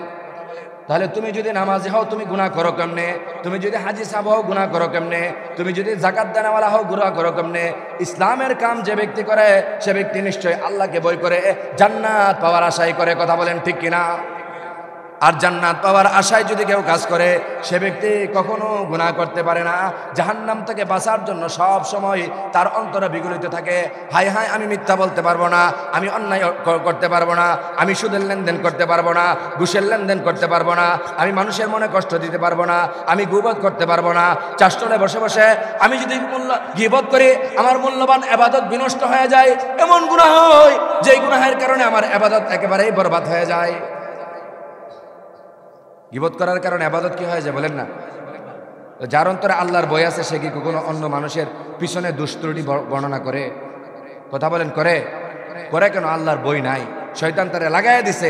তাহলে তুমি যদি নামাজি হও তুমি গুনাহ করো কেমনে? তুমি যদি হাজি সাহেব হও গুনাহ করো কেমনে? তুমি যদি জাকাত দেনাওয়ালা হও গুনাহ করো কেমনে? ইসলামের কাম যে ব্যক্তি করে সে ব্যক্তি নিশ্চয় আল্লাহকে ভয় করে, জান্নাত পাওয়ার আশাই করে। কথা বলেন ঠিক কিনা? আর জান্নাত পাওয়ার আশায় যদি কেউ কাজ করে সে ব্যক্তি কখনো গুনাহ করতে পারে না। জাহান্নাম থেকে বাঁচার জন্য সব সময় তার অন্তরে বিগলিত থাকে, হায় হায় আমি মিথ্যা বলতে পারবো না, আমি অন্যায় করতে পারবো না, আমি সুদের লেনদেন করতে পারবো না, ঘুষের লেনদেন করতে পারবো না, আমি মানুষের মনে কষ্ট দিতে পারবো না, আমি গীবত করতে পারবো না। চাষতলে বসে বসে আমি যদি গীবত করি আমার মূল্যবান ইবাদত বিনষ্ট হয়ে যায়, এমন গুনাহ হয় যেই গুনাহের কারণে আমার ইবাদত একেবারেই বরবাদ হয়ে যায়। গীবত করার কারণে ইবাদত কি হয়ে যায় বলেন না? যার অন্তরে আল্লাহর ভয় আছে সে কি কখনো অন্য মানুষের পিছনে দুষ্ত্রুটি বর্ণনা করে? কথা বলেন করে? করে কেন? আল্লাহর ভয় নাই, শয়তান তারে লাগাইয়া দিছে,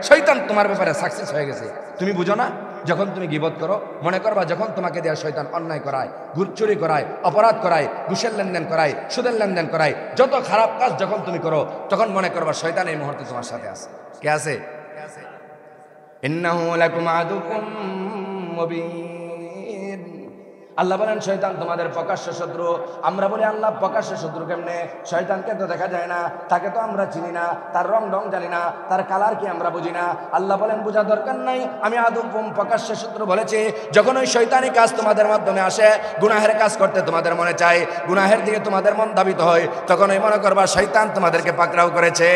শয়তান তোমার ব্যাপারে সাকসেস হয়ে গেছে। তুমি বুঝো না? যখন তুমি গীবত করো মনে করবা যখন তোমাকে দেয়া শয়তান অন্যায় করায়, চুরি করায়, অপরাধ করায়, ঘুষের লেনদেন করায়, সুদের লেনদেন করায়, যত খারাপ কাজ যখন তুমি করো তখন মনে করবা শয়তান এই মুহূর্তে তোমার সাথে আছে। কে আছে? ইন্নাহু লাকুম আদুকুম মুবিন। আল্লাহ বলেন শয়তান তোমাদের প্রকাশ্য শত্রু। আমরা বলি আল্লাহ প্রকাশ্য শত্রু কেমনে? শয়তানকে তো দেখা যায় না, তাকে তো আমরা চিনি না, তার রং জানি না, তার কালার কি আমরা বুঝি না। আল্লাহ বলেন বোঝার দরকার নাই, আমি আদম প্রকাশ্য শত্রু বলেছি। যখন ওই শয়তানি কাজ তোমাদের মাধ্যমে আসে, গুনাহের কাজ করতে তোমাদের মনে চায়, গুনাহের দিকে তোমাদের মন ধাবিত হয়, তখন ওই মনে করবা শয়তান তোমাদেরকে পাকড়াও করেছে।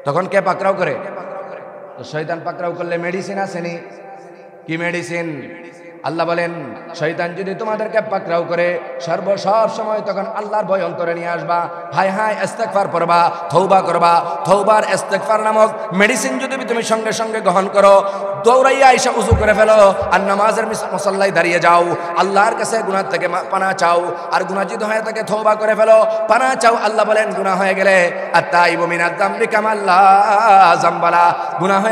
তখন কে পাকড়াও করে? তো শয়তান পাকড়াও করলে মেডিসিন আসেনি? কি মেডিসিন? আল্লাহ বলেন শয়তান যদি তোমাদেরকে পাকড়াও করে সব সময়, তখন আল্লাহর ভয় অন্তরে নিয়ে আসবা, হায় হায় ইস্তেগফার পড়বা, তওবা করবা। তওবার ইস্তেগফার নামক মেডিসিন যদি তুমি সঙ্গে সঙ্গে গ্রহণ করো, দৌড়াইয়া এসে উযু করে ফেলো আর নামাজের মুসাল্লায় দাঁড়িয়ে যাও, আল্লাহর কাছে গুনাহ থেকে পানাহ চাও, আর গুনাহ যদি হয়ে থাকে তওবা করে ফেলো, পানাহ চাও। আল্লাহ বলেন গুনাহ হয়ে গেলে আত্তাইবু মিনাদ যামবি কামা লা যামবালা, গুনাহ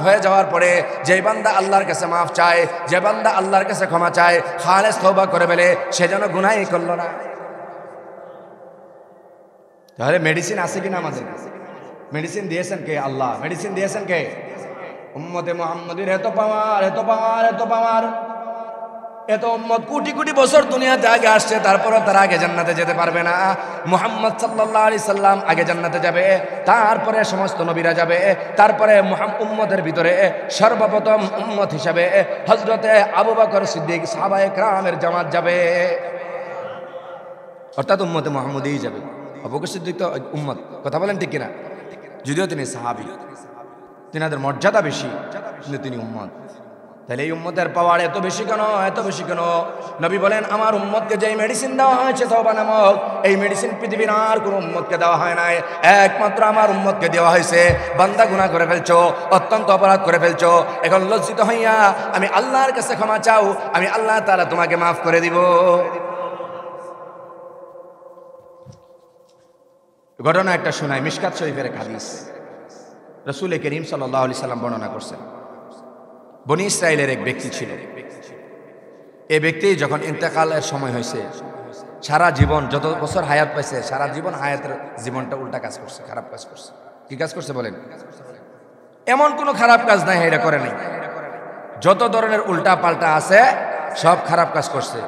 হয়ে যাওয়ার পরে যে বান্দা আল্লাহর কাছে মাফ চায়, যে বান্দা আল্লাহর কাছে ক্ষমা চায়, খালেস তওবা করে ফেলে, সে যেন গুনাহই করলো না। তাহলে মেডিসিন আছে কিনা আমাদের কাছে? মেডিসিন দিয়েছেন কে? আল্লাহ। মেডিসিন দিয়েছেন কে? উম্মতে মুহাম্মাদীর এত পাওয়ার, এত পাওয়ার, এত পাওয়ার, এত উম্মত কোটি কোটি বছর দুনিয়াতে আগে আসছে, তারপরও তারা আগে জান্নাতে যেতে পারবে না। মুহাম্মদ সাল্লাল্লাহু আলাইহি সাল্লাম আগে জান্নাতে যাবে, তারপরে সমস্ত নবীরা যাবে, তারপরে উম্মতের ভিতরে সর্বপ্রথম উম্মত হিসাবে হযরতে আবু বকর সিদ্দিক, সাহাবায়ে কেরামের জামাত যাবে, অর্থাৎ উম্মতে মুহাম্মদীই যাবে। আবু বকর সিদ্দিক তো উম্মত, কথা বলেন ঠিক কিনা? যদিও তিনি সাহাবী, তিনাদের মর্যাদা বেশি, কিন্তু তিনি উম্মত। তাহলে এই উম্মতের পাওয়ার এত বেশি কেন? এত বেশি কেন? নবী বলেন আমার উম্মতকে যেই মেডিসিন দেওয়া হয়েছে তওবা নামক, এই মেডিসিন পৃথিবীর আর কোনো উম্মতকে দেওয়া হয় নাই, একমাত্র আমার উম্মতকে দেওয়া হয়েছে। বান্দা গুনাহ করে ফেলছো, অত্যন্ত অপরাধ করে ফেলছো, এখন লজ্জিত হইয়া আমি আল্লাহর কাছে ক্ষমা চাও, আমি আল্লাহ তাআলা তোমাকে মাফ করে দিব। ঘটনা একটা শোনায়, মিশকাত শরীফের এক হাদিস। রাসূল করিম সাল্লাল্লাহু আলাইহি সাল্লাম বর্ণনা করছেন, বনি ইসরাইলের এক ব্যক্তি ছিল। এই ব্যক্তি যখন ইন্তেকালের সময় হয়েছে, সারা জীবন যত বছর হায়াত পাইছে, সারা জীবন হায়াতের জীবনটা উল্টা কাজ করছে, খারাপ কাজ করছে। কি কাজ করছে বলেন? এমন কোনো খারাপ কাজ নাই এটা করে নাই, যত ধরনের উল্টা পাল্টা আছে সব খারাপ কাজ করছে।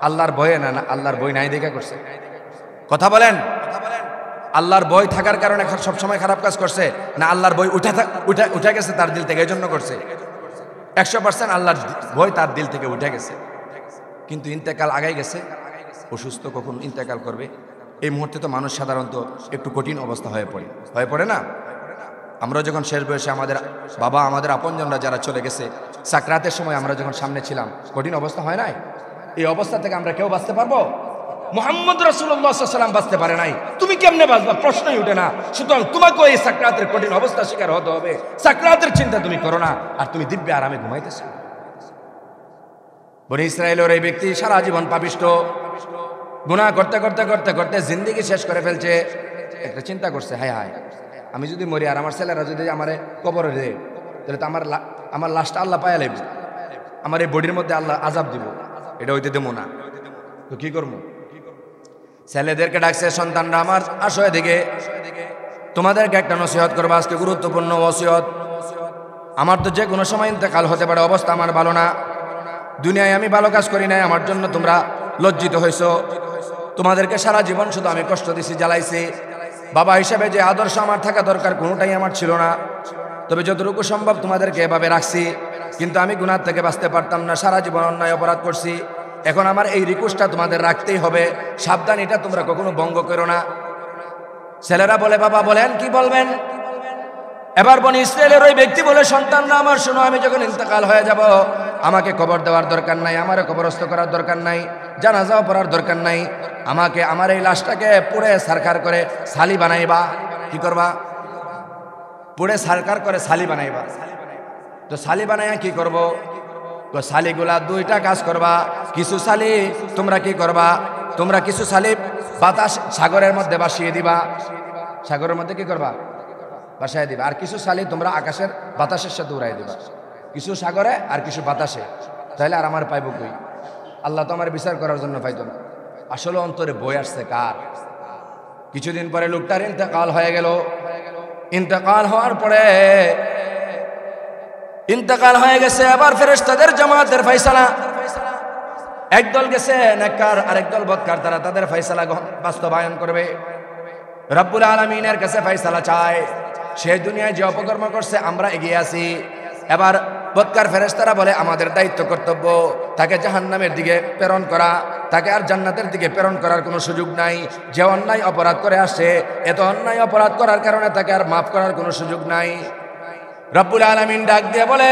আল্লাহর ভয়ে না, আল্লাহর ভয় নাই দেখে করছে। কথা বলেন, আল্লাহর ভয় থাকার কারণে সবসময় খারাপ কাজ করছে, না আল্লাহর ভয় উঠে গেছে তার দিল থেকে, এই জন্য করছে? 100% আল্লাহর ভয় তার দিল থেকে উঠে গেছে, কিন্তু ইন্তেকাল আগাই গেছে। অসুস্থ কখন ইন্তেকাল করবে, এই মুহূর্তে তো মানুষ সাধারণত একটু কঠিন অবস্থা হয়ে পড়ে না? আমরা যখন শেষ বয়সে আমাদের বাবা, আমাদের আপনজনরা যারা চলে গেছে, সাকরাতের সময় আমরা যখন সামনে ছিলাম, কঠিন অবস্থা হয় নাই? এই অবস্থা থেকে আমরা কেউ বাঁচতে পারবো? মুহাম্মদ রাসূলুল্লাহ সাল্লাল্লাহু আলাইহি ওয়াসাল্লাম বাঁচতে পারে নাই, তুমি কেমনে বাঁচবা? প্রশ্নই উঠে না। সুতরাং তোমাকেও এই সাকরাতের কঠিন অবস্থা শিকার হতে হবে। সাকরাতের চিন্তা তুমি করো না, আর তুমি দিব্য আরামে ঘুমাইতেছো। বনি ইসরায়েলের এই ব্যক্তি সারা জীবন পাপিষ্ট, গুনাহ করতে করতে করতে করতে জিন্দেগি শেষ করে ফেলছে। একটা চিন্তা করছে, হায় হায়, আমি যদি মরি আর আমার ছেলেরা যদি আমারে কবরে দেয়, তাহলে তো আমার লাশটা আল্লাহ পায়া লাইব, আমার এই বডির মধ্যে আল্লাহ আযাব দিব, এটা হইতে দেবো না। তো কি করবো? ছেলেদেরকে ডাকছে, সন্তানরা আমার আসো এদিকে, তোমাদেরকে একটা নসিহত করবো আজকে, গুরুত্বপূর্ণ ওসিয়ত। আমার তো যে কোনো সময় ইন্তেকাল হতে পারে, অবস্থা আমার ভালো না, দুনিয়ায় আমি ভালো কাজ করি নাই, আমার জন্য তোমরা লজ্জিত হইছো, তোমাদেরকে সারা জীবন শুধু আমি কষ্ট দিছি, জ্বালাইছি। বাবা হিসেবে যে আদর্শ আমার থাকা দরকার কোনোটাই আমার ছিল না, তবে যতটুকু সম্ভব তোমাদেরকে এভাবে রাখছি, কিন্তু আমি গুনাহ থেকে বাঁচতে পারতাম না, সারা জীবন অন্যায় অপরাধ করছি। এখন আমার এই রিকোয়েস্টটা তোমাদের রাখতেই হবে, সাবধান, এটা তোমরা কখনো ভঙ্গ করো না। ছেলেরা বলে, বাবা বলেন, কি বলবেন? এবার বনি ইসরায়েলের ওই ব্যক্তি বলে, সন্তানরা আমার শোনো, আমি যখন ইন্তেকাল হয়ে যাব, আমাকে কবর দেওয়ার দরকার নাই, আমারে কবরস্থ করার দরকার নাই, জানাজাও পড়ার দরকার নাই, আমাকে আমার এই লাশটাকে পুড়ে সারকার করে সালি বানাইবা। কি করবা? পুড়ে সারকার করে সালি বানাইবা। তো সালি বানাইয়া কি করব? তো সালিগুলা দুইটা কাজ করবা। কিছু সালি তোমরা কি করবা? তোমরা কিছু সালি বাতাস সাগরের মধ্যে ভাসিয়ে দিবা, সাগরের মধ্যে কি করবা? ভাসায় দিবা। আর কিছু সালি তোমরা আকাশের বাতাসের সাথে উড়াই দিবা, কিছু সাগরে আর কিছু বাতাসে। তাহলে আর আমার পাইব কই? আল্লাহ তো আমার বিচার করার জন্য পাইতো না। আসলে অন্তরে বই আসছে কার? কিছুদিন পরে লোকটার ইন্তেকাল হয়ে গেল। ইন্তেকাল হওয়ার পরে ইন্তেকাল হয়ে গেছে, আবার ফেরেশতাদের জামাতের ফয়সালা। একদল গেছে নেককার, আরেক দল বদকার, তারা তাদের ফয়সালা বাস্তবায়ন করবে। রব্বুল আলামিনের কাছে ফয়সালা চায়। সে দুনিয়ায় যে অপকর্ম করছে আমরা এগিয়ে আছি। এবার বদকার ফেরেশতারা বলে আমাদের দায়িত্ব কর্তব্য তাকে জাহান্নামের দিকে প্রেরণ করা, তাকে আর জান্নাতের দিকে প্রেরণ করার কোনো সুযোগ নাই। যে অন্যায় অপরাধ করে আসে, এত অন্যায় অপরাধ করার কারণে তাকে আর মাফ করার কোনো সুযোগ নাই। রব্বুল আলামিন ডাক দিয়ে বলে,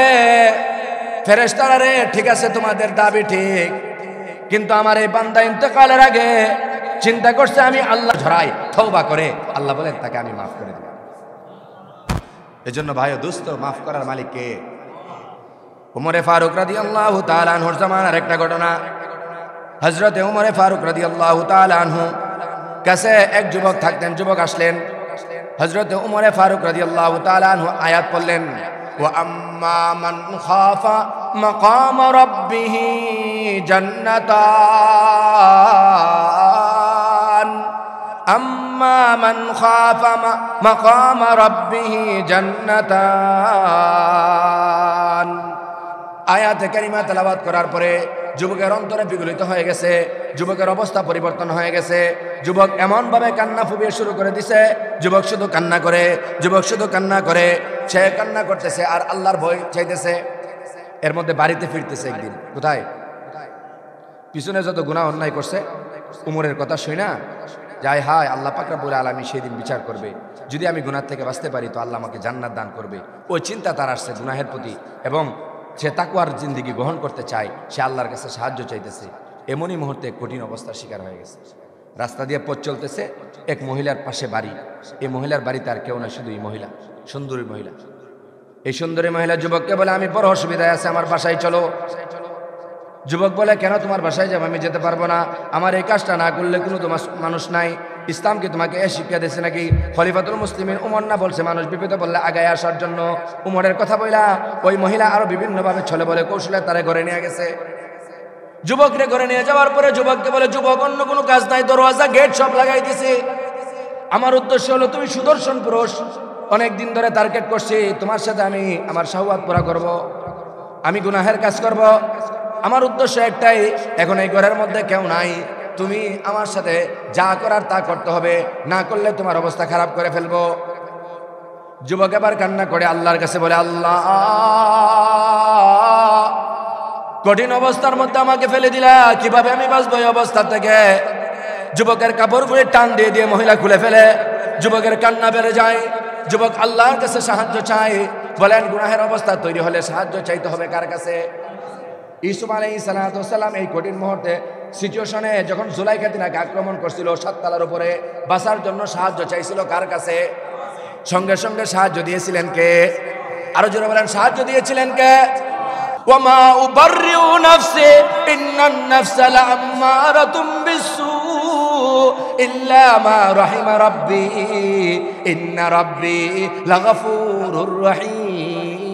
ফেরেশতারা রে, ঠিক আছে তোমাদের দাবি ঠিক, কিন্তু আমার এই বান্দা ইন্তেকালের আগে চিন্তা করছে আমি আল্লাহ ধরাই তওবা করে, আল্লাহ বলেন তাকে আমি মাফ করে দেব। এজন্য ভাই ও দোস্ত, মাফ করার মালিক কে? উমরে ফারুক রাদিয়াল্লাহু তাআলা আনহুর জামানার একটা ঘটনা। হযরতে উমরে ফারুক রাদিয়াল্লাহু তাআলা আনহু কাছে এক যুবক থাকতেন। যুবক আসলেন, হযরতে উমরে ফারুক রাদিয়াল্লাহু তাআলা আনহু আয়াত পড়লেন, ওয়া আম্মা মান খাফা মাকাম রাব্বিহি জান্নাতান, আম্মা মান খাফা মাকাম রাব্বিহি জান্নাতান। আয়াতে কারিমা তেলাওয়াত করার পরে যুবকের অন্তরে বিগলিত হয়ে গেছে, যুবকের অবস্থা পরিবর্তন হয়ে গেছে। যুবক এমনভাবে কান্না ফুপিয়ে শুরু করে দিছে, যুবক শুধু কান্না করে, যুবক শুধু কান্না করে, সে কান্না করতেছে আর আল্লাহর ভয় চাইতেছে। এর মধ্যে বাড়িতে ফিরতেছে একদিন। কোথায়? পিছনে যত গুনাহ অন্যায় করছে উমরের কথা শুই না যায়, হায় আল্লাহ পাক রব্বুল আলামিন সেদিন বিচার করবে, যদি আমি গুনাহ থেকে বাঁচতে পারি তো আল্লাহ আমাকে জান্নাত দান করবে। ওই চিন্তা তার আসছে গুনাহের প্রতি, এবং সে তাকওয়ার জিন্দেগি গ্রহণ করতে চায়, সে আল্লাহর কাছে সাহায্য চাইতেছে। এমনই মুহূর্তে কঠিন অবস্থার শিকার হয়ে গেছে। রাস্তা দিয়ে পথ চলতেছে, এক মহিলার পাশে বাড়ি। এই মহিলার বাড়িতে আর কেউ না, শুধু এই মহিলা, সুন্দরী মহিলা। এই সুন্দরী মহিলা যুবককে বলে, আমি বড় অসুবিধায় আছে, আমার বাসায় চলো। যুবক বলে, কেন তোমার বাসায় যাবো? আমি যেতে পারবো না, আমার এই কাজটা না করলে কোনো তোমার মানুষ নাই। ইসলাম কি তোমাকে এ শিক্ষা দিয়েছে নাকি? খলিফাতুল মুসলিমিন উমর না বলছে মানুষ বিপদে বললে আগায় আসার জন্য? উমরের কথা বইলা ওই মহিলা আরো বিভিন্নভাবে ছলে বলে কৌশলে তারে ঘরে নিয়ে গেছে। যুবকরে ঘরে নিয়ে যাওয়ার পরে যুবককে বলে, যুবক অন্য কোনো কাজ নাই, দরওয়াজা গেট সব লাগাই দিছি। আমার উদ্দেশ্য হলো তুমি সুদর্শন পুরুষ, অনেকদিন ধরে টার্গেট করছি তোমার সাথে আমি আমার শাহওয়াত পুরা করব, আমি গুনাহের কাজ করব। আমার উদ্দেশ্য একটাই, এখন এই ঘরের মধ্যে কেউ নাই, তুমি আমার সাথে যা করার তা করতে হবে, না করলে তোমার অবস্থা খারাপ করে ফেলবো। যুবক এবার কান্না করে আল্লাহর কাছে বলে, আল্লাহ কঠিন অবস্থার মধ্যে আমাকে ফেলে দিলা, কিভাবে আমি বাঁচবো এই অবস্থা থেকে? যুবকের কাপড় খুলে টান দিয়ে দিয়ে মহিলা খুলে ফেলে। যুবকের কান্না বেড়ে যায়। যুবক আল্লাহর কাছে সাহায্য চায়। বলেন, গুনাহের অবস্থা তৈরি হলে সাহায্য চাইতে হবে কার কাছে? ইউসুফ আলাইহিস সালাম এই কঠিন মুহূর্তে সিচুয়েশনে যখন জুলাইখা তিনাকে আক্রমণ করছিল 7 তলার উপরে, বাঁচার জন্য সাহায্য চাইছিল কার কাছে? সঙ্গে সঙ্গে সাহায্য দিয়েছিলেন কে? আরো জোরে বলেন, সাহায্য দিয়েছিলেন কে? ওয়ামা উবাররিউ নাফসি ইন্নান নাফসা লাআম্মারাতুম বিসসু ইল্লা মা রাহিমা রাব্বি ইন্না রাব্বি লাগফুরুর রহিম।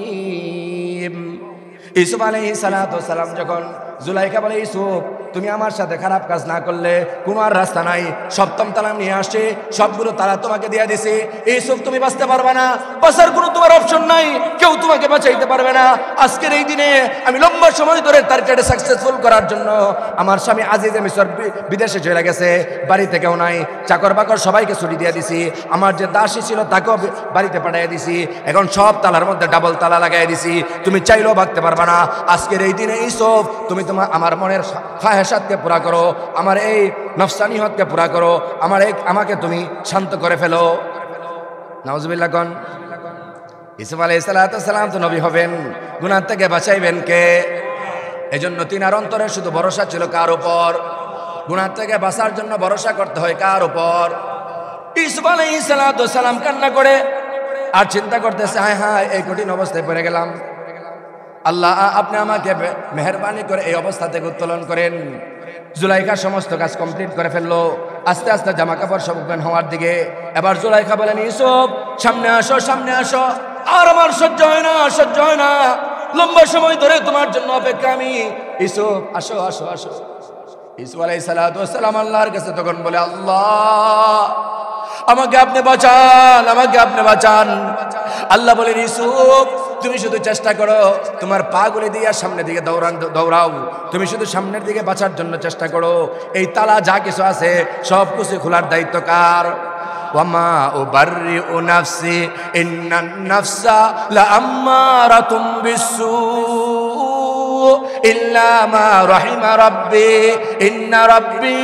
ইউসুফ আলাইহিস সালাম যখন জুলাইখা বলে, ইউসুফ তুমি আমার সাথে খারাপ কাজ না করলে কোনো আর রাস্তা নাই, 7ম তালা নিয়ে আসছে, সবগুলো তালা তোমাকে দিয়ে দিছি। ইউসুফ তুমি বাঁচতে পারবে না, বাঁচার কোনো তোমার অপশন নাই, কেউ তোমাকে বাঁচাইতে পারবে না। আজকের এই দিনে আমি লম্বা সময় ধরে টার্গেটে সাকসেসফুল করার জন্য আমার স্বামী আজিজে মিশর বিদেশে চলে গেছে, বাড়িতে কেউ নাই, চাকর বাকর সবাইকে ছুটি দিয়ে দিছি, আমার যে দাসী ছিল তাকেও বাড়িতে পাঠিয়ে দিছি, এখন সব তালার মধ্যে ডাবল তালা লাগাই দিছি, তুমি চাইলেও ভাগতে পারবে না। আজকের এই দিনে ইউসুফ তুমি তোমার আমার মনের খাহেশাতকে পুরা করো, আমার এই নফসানিহতকে পুরা করো, আমাকে তুমি শান্ত করে ফেলো। নাউজুবিল্লাহ কোন? ইউসুফ আলাইহিস সালাম তো নবী হবেন, গুনাহ থেকে বাঁচাইবেন কে? এজন্য তিনার অন্তরে শুধু ভরসা ছিল কার উপর? গুনাহ থেকে বাঁচার জন্য ভরসা করতে হয় কার উপর? ইউসুফ আলাইহিস সালাম কান্না করে আর চিন্তা করতেছে, হায় হায় এই কঠিন অবস্থায় পড়ে গেলাম, আল্লাহ আপনি আমাকে মেহেরবানি করে এই অবস্থা থেকে উত্তোলন করেন। জুলাইখা সমস্ত কাজ কমপ্লিট করে ফেললো, আস্তে আস্তে জামা কাপড় সব ওপেন হওয়ার দিকে। এবার জুলাইখা বলেন, ইউসুফ সামনে আসো, সামনে আসো, আর আমার সহ্য হয় না, সহ্য হয় না, লম্বা সময় ধরে তোমার জন্য অপেক্ষা আমি। ইউসুফ আসো, আসো, আসো। ইউসুফ আলাইহিস সালাম আল্লাহর কাছে তখন বলে, আল্লাহ আমাকে আপনি বাঁচান, আমাকে আপনি বাঁচান। আল্লাহ বলেন, ইউসুফ তুমি শুধু চেষ্টা করো তোমার পা গুলি দিয়ে সামনে দিকে দৌড়াও, তুমি শুধু সামনের দিকে বাঁচার জন্য চেষ্টা করো। এই তালা যা কিছু আছে সব কিছু খোলার দায়িত্ব কার? ওয়ামা উবাররিউ নাফসি ইন্নান নাফসা লাআম্মারাতুম বিসসু ইল্লা মা রাহিমা রাব্বি ইন্না রাব্বি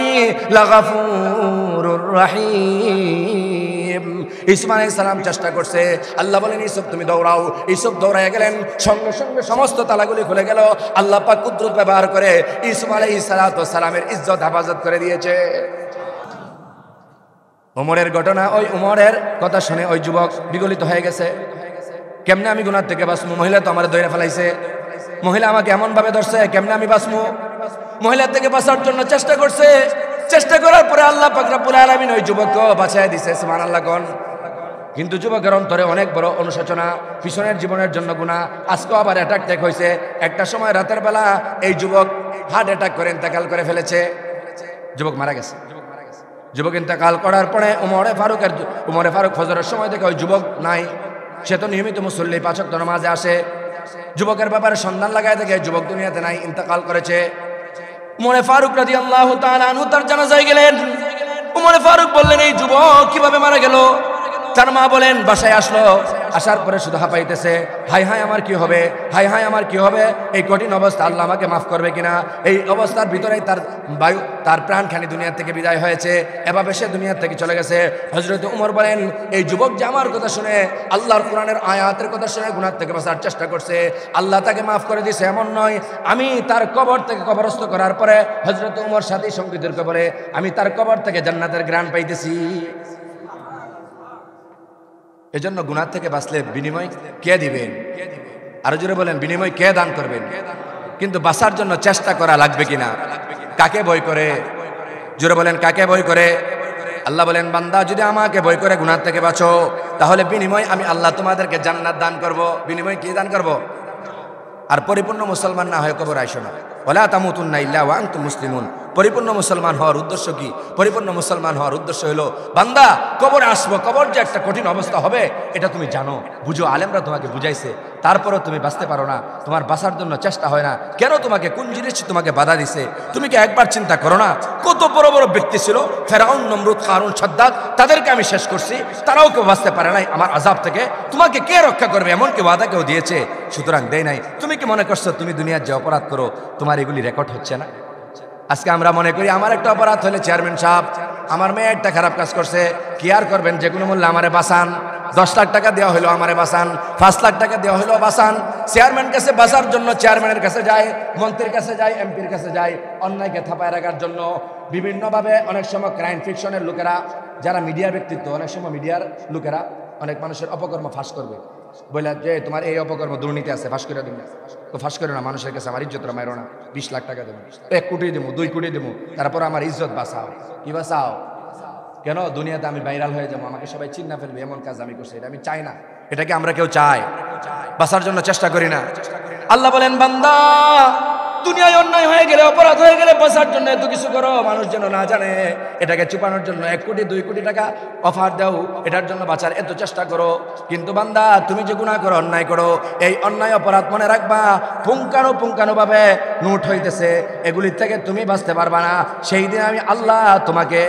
লাগাফুরুর রহিম। ইউসুফ আলাইহিস সালাম চেষ্টা করছে, আল্লাহ বলেন ইউসুফ তুমি দৌড়াও। ইউসুফ দৌড়ায় গেলেন, সঙ্গে সঙ্গে সমস্ত তালাগুলি খুলে গেল। আল্লাহ পাক কুদরত ব্যবহার করে ইউসুফ আলাইহিস সালামের ইজ্জত হেফাজত করে দিয়েছে। উমরের ঘটনা, ওই উমরের কথা শুনে ওই যুবক বিগলিত হয়ে গেছে, কেমনে আমি গুনাহ থেকে বাঁচবো? মহিলা তো আমার ধরে ফেলাইছে, মহিলা আমাকে এমন ভাবে ধরছে, কেমনে আমি বাঁচবো? মহিলা থেকে বাঁচার জন্য চেষ্টা করছে, চেষ্টা করার পরে আল্লাহ পাক রব্বুল আলামিন ওই যুবককে বাঁচায় দিছে। সুবহানাল্লাহ কোন। কিন্তু যুবকের অন্তরে অনেক বড় অনুশোচনা, পিছনের জীবনের জন্য গুনাহ। আজকেও আবার অ্যাটাক হয়েছে। একটা সময় রাতের বেলা এই যুবক হার্ট অ্যাটাক করে ইন্তেকাল করে ফেলেছে, যুবক মারা গেছে। যুবক ইন্তেকাল করার পরে উমরে ফারুক ফজরের সময় থেকে ওই যুবক নাই। সে তো নিয়মিত মুসল্লি, 5 ওয়াক্ত নামাজে আসে। যুবকের ব্যাপারে সন্ধান লাগায় দেখে যুবক দুনিয়াতে নাই, ইন্তেকাল করেছে। উমরে ফারুক রাদিয়াল্লাহু তাআলা আনহু তার জানাজায় গেলেন। উমরে ফারুক বললেন এই যুবক কিভাবে মারা গেল? তার মা বলেন বাসায় আসলো, আসার পরে শুধু হাঁপাইতেছে, হাই হাই আমার কি হবে, হাই হাই আমার কি হবে, এই কঠিন অবস্থা আল্লাহ আমাকে মাফ করবে কিনা। এই অবস্থার ভিতরেই তার প্রাণখানি দুনিয়া থেকে বিদায় হয়েছে। এভাবে সে দুনিয়া থেকে চলে গেছে। হযরত উমর বলেন এই যুবক যে আমার কথা শুনে, আল্লাহর কোরআনের আয়াতের কথা শুনে গুনাহ থেকে বাঁচার চেষ্টা করছে, আল্লাহ তাকে মাফ করে দিয়েছে এমন নয়। আমি তার কবর থেকে কবরস্থ করার পরে হযরত উমর সাথী সঙ্গীদেরকে বলে আমি তার কবর থেকে জান্নাতের ঘ্রাণ পাইতেছি। এজন্য গুনাহ থেকে বাঁচলে বিনিময় কে দিবেন? আরো জোরে বলেন, বিনিময় কে দান করবেন? কিন্তু বাঁচার জন্য চেষ্টা করা লাগবে কিনা? কাকে ভয় করে? জোরে বলেন, কাকে ভয় করে? আল্লাহ বলেন বান্দা যদি আমাকে ভয় করে গুনাহ থেকে বাঁচো, তাহলে বিনিময় আমি আল্লাহ তোমাদেরকে জান্নাত দান করব। বিনিময় কি দান করব? আর পরিপূর্ণ মুসলমান না হয়ে কবর আইসো না। ওয়ালা তামুতুন্না ইল্লা ওয়া আনতুম মুসলিমুন। পরিপূর্ণ মুসলমান হওয়ার উদ্দেশ্য কি? পরিপূর্ণ মুসলমান হওয়ার উদ্দেশ্য হলো বান্দা কবরে আসবো, কবর যে একটা কঠিন অবস্থা হবে এটা তুমি জানো, বুঝো, আলেমরা তোমাকে বুঝাইছে, তারপরও তুমি বাঁচতে পারো না, তোমার বাঁচার জন্য চেষ্টা হয় না কেন? তোমাকে কোন জিনিস তোমাকে বাধা দিছে? তুমি কি একবার চিন্তা করো না কত বড় বড় ব্যক্তি ছিল, ফেরাউন, নমরুদ, কারুন, সাদ্দাত, তাদেরকে আমি শেষ করছি, তারাও কেউ বাঁচতে পারে নাই আমার আযাব থেকে। তোমাকে কে রক্ষা করবে এমন কি ওয়াদা কেউ দিয়েছে? সুতরাং দেয় নাই। তুমি কি মনে করছো তুমি দুনিয়ার যে অপরাধ করো তোমার এগুলি রেকর্ড হচ্ছে না? আজকে আমরা মনে করি আমার একটা অপরাধ হলে চেয়ারম্যান সাহেব আমার মেয়ে একটা খারাপ কাজ করছে, কি আর করবেন, যে কোনো মূল্যে আমারে বাঁচান। 10 লাখ টাকা দেওয়া হলো আমারে বাঁচান, 5 লাখ টাকা দেওয়া হলো বাঁচান। চেয়ারম্যান কাছে বাঁচার জন্য চেয়ারম্যানের কাছে যায়, মন্ত্রীর কাছে যায়, এমপির কাছে যায়, অন্যায়কে থাপায় রাখার জন্য বিভিন্নভাবে। অনেক সময় ক্রাইম ফিকশনের লোকেরা, যারা মিডিয়ার ব্যক্তিত্ব, অনেক সময় মিডিয়ার লোকেরা অনেক মানুষের অপকর্ম ফাঁস করবে, বলে যে তোমার এই অপকর্ম দুর্নীতি আছে, ফাঁস করে দিবে। তো ফাঁস করে না, মানুষের কাছে আমার ইজ্জত মাইরো না, 20 লাখ টাকা দেবো, 1 কোটি দেবো, 2 কোটি দেবো, তারপর আমার ইজ্জত বাঁচাও। কি বাঁচাও? কেন? দুনিয়াতে আমি ভাইরাল হয়ে যাবো, আমাকে সবাই চিন্না ফেলবে, এমন কাজ আমি করছি, এটা আমি চাই না। এটাকে আমরা কেউ চাই? বাঁচার জন্য চেষ্টা করি না। আল্লাহ বলেন বান্দা দুনিয়ায় অন্যায় হয়ে গেলে, অপরাধ হয়ে গেলে বাঁচার জন্য এত কিছু করো, মানুষ যেন না জানে, এটাকে চুপানোর জন্য 1 কোটি 2 কোটি টাকা অফার দাও, এটার জন্য বাঁচার এত চেষ্টা করো। কিন্তু বান্দা তুমি যে গুনাহ করো, অন্যায় করো, এই অন্যায় অপরাধ মনে রাখবা পুঙ্খানুপুঙ্খানুভাবে নোট হইতেছে, এগুলির থেকে তুমি বাঁচতে পারবা না। সেই দিন আমি আল্লাহ তোমাকে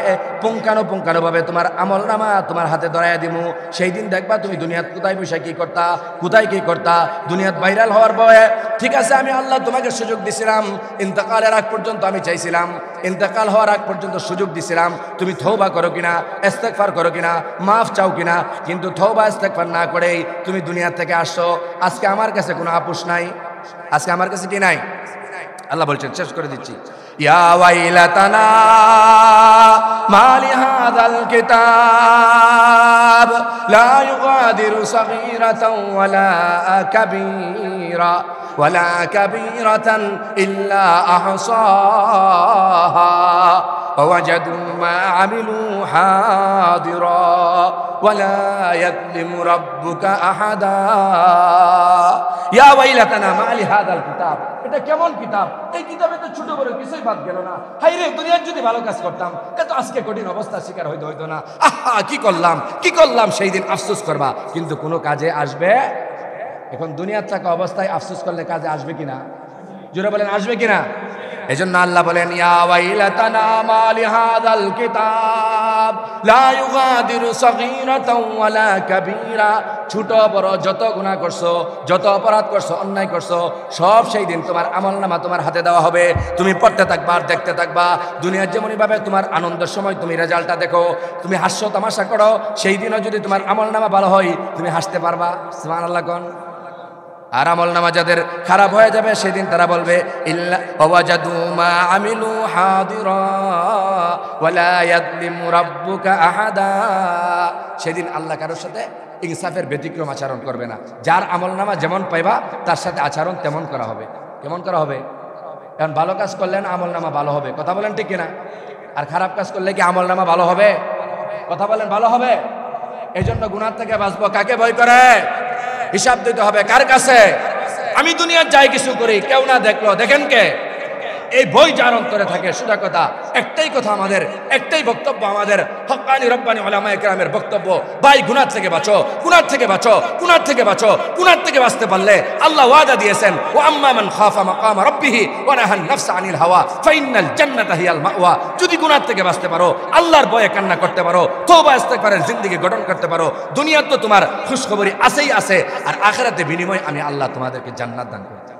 পুঙ্খানুপুঙ্খানুভাবে তোমার আমল নামা তোমার হাতে ধরাইয়া দিব। সেই দিন দেখবা তুমি দুনিয়াত কোথায় বসে কি করতা, কোথায় কি করতা, দুনিয়াত ভাইরাল হওয়ার ভয়ে। ঠিক আছে, আমি আল্লাহ তোমাকে সুযোগ দিছিলাম, ইন্তেকালের আগ পর্যন্ত আমি চাইছিলাম, ইন্তেকাল হওয়ার আগ পর্যন্ত সুযোগ দিছিলাম, তুমি তওবা করো কিনা, ইস্তেগফার করো কিনা, মাফ চাও কিনা। কিন্তু তওবা ইস্তেগফার না করেই তুমি দুনিয়া থেকে আসছো। আজকে আমার কাছে কোনো আপোষ নাই, আজকে আমার কাছে কি নাই? আল্লাহ বলছেন, শেষ করে দিচ্ছি, ইয়া ওয়াইলাতানা মা লিহাযাল কিতাব লা ইউগাদিরু সাগীরাতাও ওয়ালা কাবীরা ولا كبيرة إلا أحصاها ووجدوا ما عملوا حاضرا ولا يظلم ربك أحدا يا ويلتنا ما لهذا الكتاب। এটা কেমন কিতাব? এই কিতাবে তো ছোট বড় কিছুই বাদ গেল না। হাই রে, দুনিয়ার যদি ভালো কাজ করতাম এত আজকে কঠিন অবস্থার শিকার হইতো না। আহা কি করলাম সেই দিন আফসোস করবা, কিন্তু কোনো কাজে আসবে এখন দুনিয়ার থাকা অবস্থায় আফসোস করলে কাজে আসবে কিনা? জোরে বলেন আসবে কিনা? এজন্য আল্লাহ বলেন ইয়া ওয়াইলাতানা মা লিহাযাল কিতাব লা ইউগাদিরু সগীরাতাও ওয়ালা কাবীরা। ছোট বড় যত গুনাহ করছো, যত অপরাধ করছো, অন্যায় করছো, সব সেই দিন তোমার আমলনামা তোমার হাতে দেওয়া হবে। তুমি পড়তে থাকবা আর দেখতে থাকবা। দুনিয়ার যেমনই ভাবে তোমার আনন্দের সময় তুমি রেজাল্টটা দেখো, তুমি হাস্য তামাশা করো, সেই দিনও যদি তোমার আমলনামা ভালো হয় তুমি হাসতে পারবা। সুবহানাল্লাহ কোন। আর আমলনামা যাদের খারাপ হয়ে যাবে সেদিন তারা বলবে ইল্লা ওয়াজাদু মা আমিলু হাদিরা ওয়ালা ইয়াযলিমু রাব্বুকা আহাদা। সেদিন আল্লাহ কারোর সাথে ইনসাফের ব্যতিক্রম আচরণ করবে না। যার আমলনামা যেমন পাইবা তার সাথে আচরণ তেমন করা হবে। কেমন করা হবে? কারণ ভালো কাজ করলেন আমলনামা ভালো হবে, কথা বলেন ঠিক কিনা? আর খারাপ কাজ করলে কি আমলনামা ভালো হবে? কথা বলেন ভালো হবে? এই জন্য গুনাহ থেকে বাঁচবো কাকে ভয় করে? হিসাব দিতে হবে কার কাছে? আমি দুনিয়ার যাই কিছু করি কেউ না দেখলো, দেখেন কে? এই বই যার অন্তরে থাকে। সোজা কথা একটাই কথা, আমাদের একটাই বক্তব্য, আমাদের হক্কানি রব্বানি উলামায়ে কেরামের বক্তব্য, ভাই গুনাহ থেকে বাঁচো, গুনাহ থেকে বাঁচো, গুনাহ থেকে বাঁচো। গুনাহ থেকে বাঁচতে পারলে আল্লাহ ওয়াদা দিয়েছেন ওয়া আম্মা মান খাফা মাকামা রাব্বিহি ওয়া নাহান নাফসা আনিল হাওয়া ফাইনাল জান্নাতা হিয়াল মাওয়া। যদি গুনাহ থেকে বাঁচতে পারো, আল্লাহর ভয়ে কান্না করতে পারো, তওবা ইস্তেগফারের জিন্দেগি গঠন করতে পারো, দুনিয়ার তো তোমার খুশখবরি আছেই আছে, আর আখিরাতে বিনিময় আমি আল্লাহ তোমাদেরকে জান্নাত দান করব।